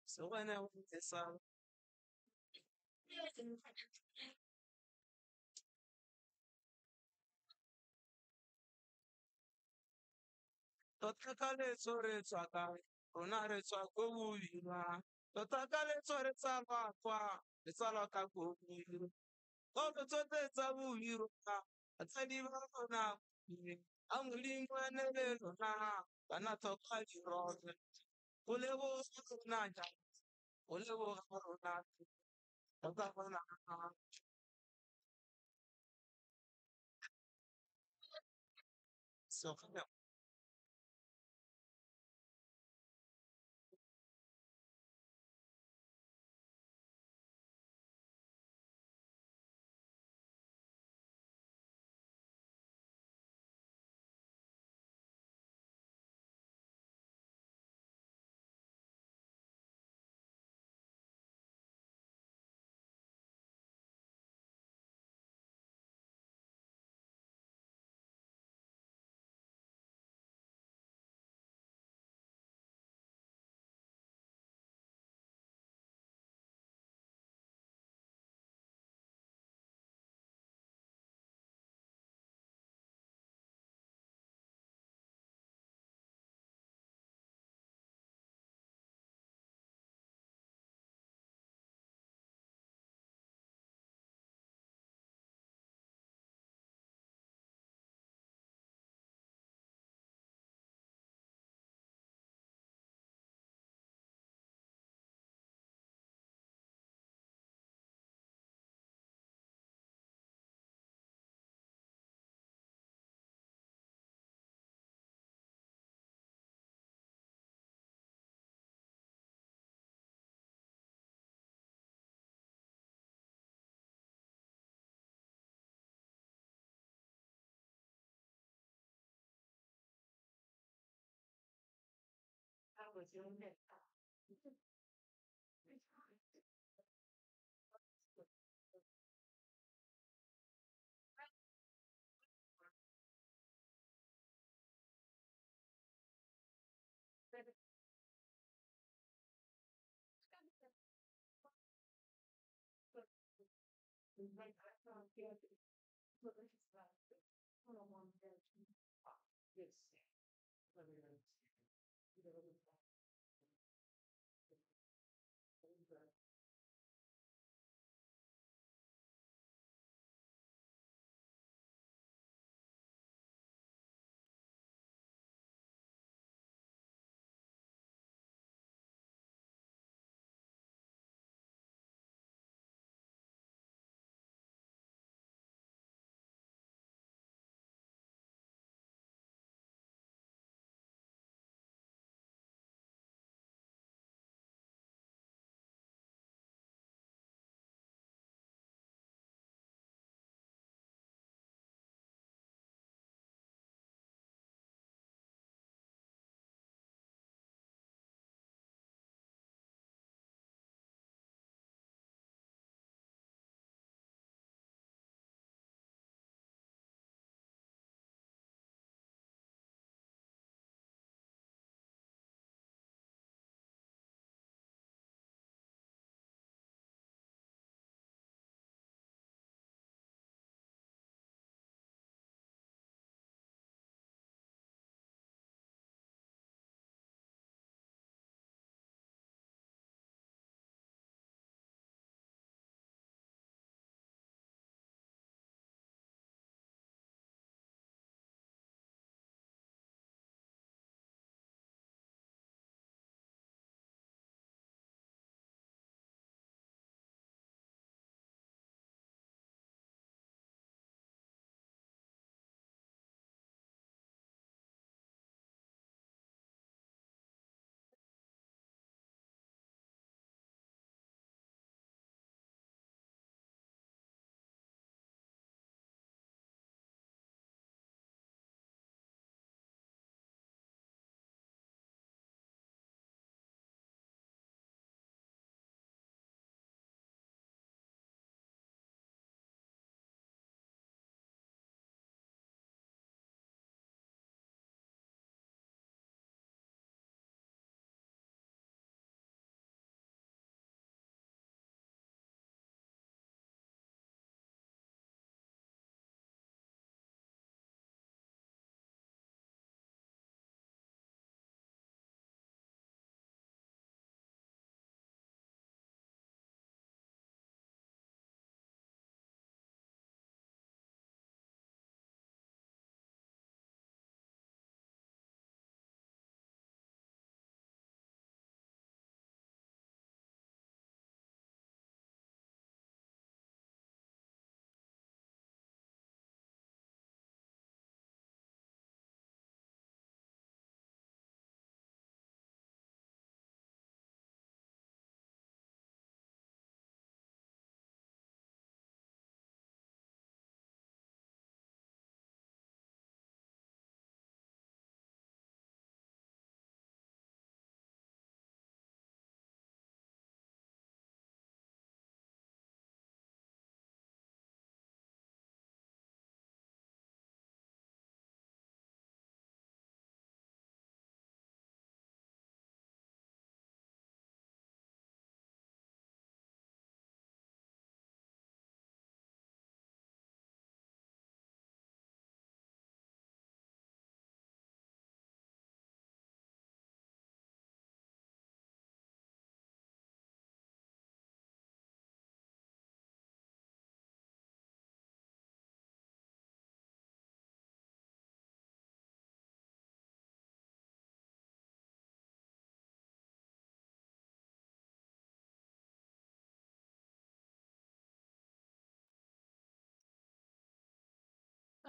sawana esa Totakale sore tsaka onare tsako uira Totakale sore tsaka kwa tsala ka kuira Kono tote tsabu uira Atsani varona Amulinga nelelo na kana tokali rose Ulevo na ja Ulevo harona Tokana so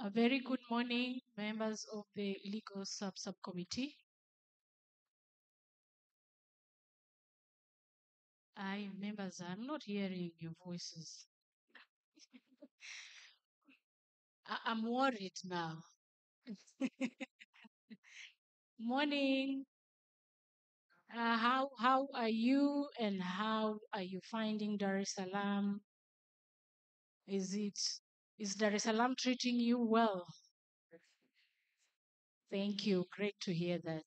A very good morning, members of the legal subcommittee. Members, I'm not hearing your voices. I'm worried now. Morning. How are you and how are you finding Dar es Salaam? Is Dar es Salaam treating you well? Thank you. Great to hear that.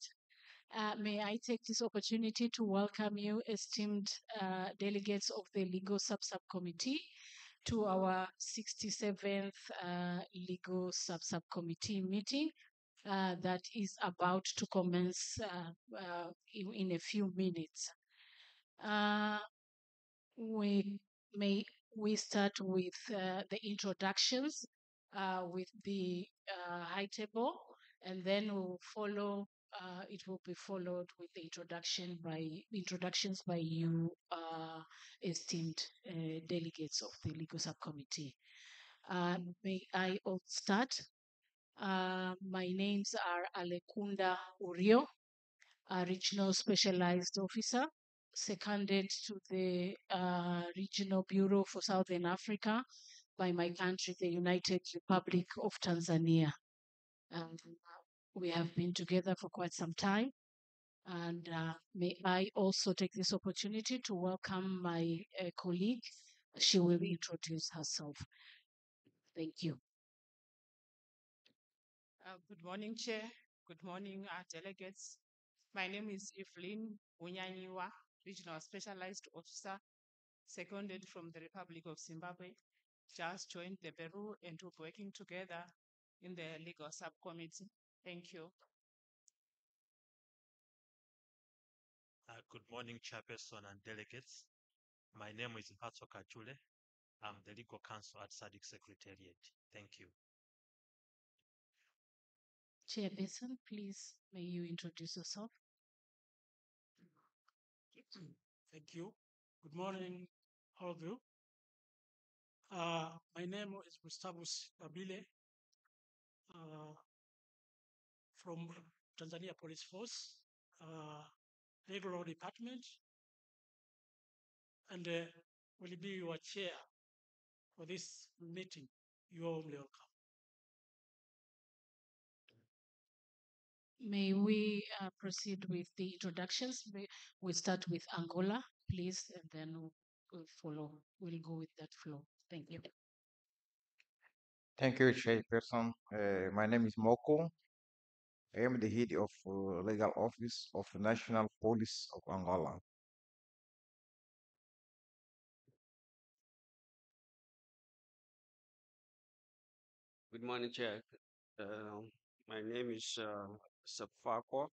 May I take this opportunity to welcome you, esteemed delegates of the Legal Subcommittee, to our 67th Legal Subcommittee meeting that is about to commence in a few minutes. We start with the introductions with the high table, and then we'll follow. It will be followed with the introductions by you, esteemed delegates of the legal subcommittee. May I all start? My names are Alekunda Urio, a regional specialized officer, seconded to the Regional Bureau for Southern Africa by my country, the United Republic of Tanzania. We have been together for quite some time. And may I also take this opportunity to welcome my colleague. She will introduce herself. Thank you. Good morning, Chair. Good morning, delegates. My name is Aprili, Regional Specialized Officer, seconded from the Republic of Zimbabwe. Just joined the Peru and we're working together in the legal subcommittee. Thank you. Good morning, Chairperson and delegates. My name is Makosa. I'm the legal counsel at SADC Secretariat. Thank you. Chairperson, please, may you introduce yourself? Thank you. Good morning, all of you. My name is Gustavus Babile from Tanzania Police Force, Legal Law Department, and will be your chair for this meeting. You are warmly welcome. May we proceed with the introductions? We'll start with Angola, please, and then we'll follow. We'll go with that flow. Thank you. Thank you, Chairperson. My name is Mkuu. I am the head of legal office of the National Police of Angola. Good morning, Chair. My name is Sarpcco.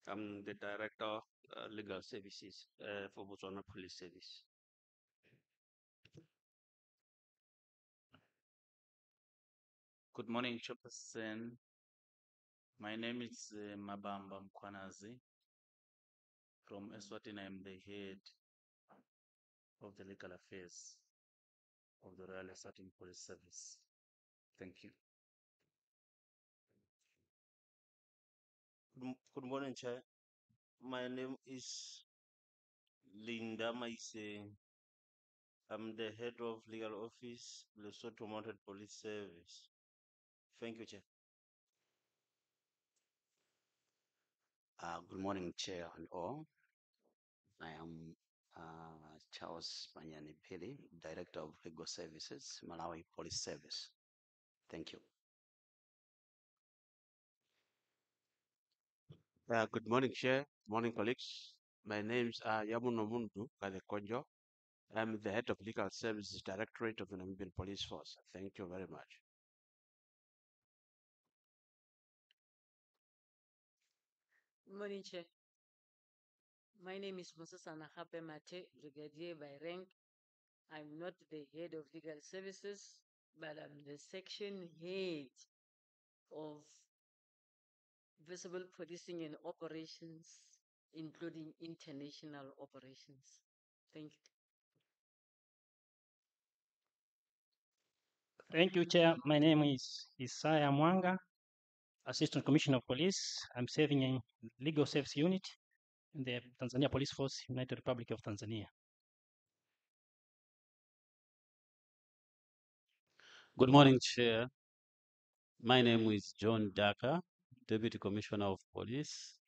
I'm the Director of Legal Services for Botswana Police Service. Good morning, Chairperson. My name is Mabamba Mkwanazi. From Eswatini, I'm the head of the legal affairs of the Royal Eswatini Police Service. Thank you. Good morning, Chair. My name is Linda Maise. I'm the head of legal office, Lesotho Mounted Police Service. Thank you, Chair. Good morning, Chair and all. I am Charles Manyani Pili, Director of Legal Services, Malawi Police Service. Thank you. Good morning, Chair. Morning, colleagues. My name is Yamuno Mundu Kadekonjo. I'm the head of Legal Services Directorate of the Namibian Police Force. Thank you very much. Good morning, Chair. My name is Musasana Hape Mate, Brigadier by rank. I'm not the head of legal services, but I'm the section head of visible policing and operations, including international operations. Thank you. Thank you, Chair. My name is Isaiah Mwanga, Assistant Commissioner of Police. I'm serving in Legal Service Unit in the Tanzania Police Force, United Republic of Tanzania. Good morning, Chair. My name is John Daka, Deputy Commissioner of Police,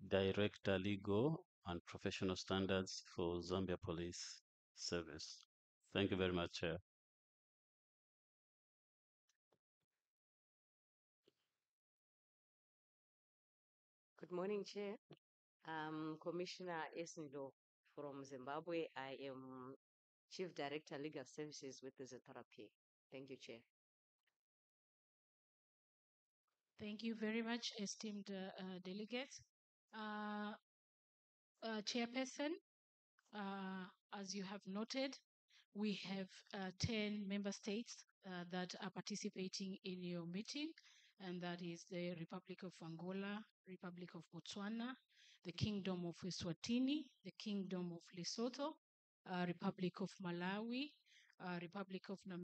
Director Legal and Professional Standards for Zambia Police Service. Thank you very much, Chair. Good morning, Chair. Commissioner Esnido from Zimbabwe. I am Chief Director Legal Services with the ZRP. Thank you, Chair. Thank you very much, esteemed delegates. Chairperson, as you have noted, we have 10 member states that are participating in your meeting, and that is the Republic of Angola, Republic of Botswana, the Kingdom of Eswatini, the Kingdom of Lesotho, Republic of Malawi, Republic of Namibia,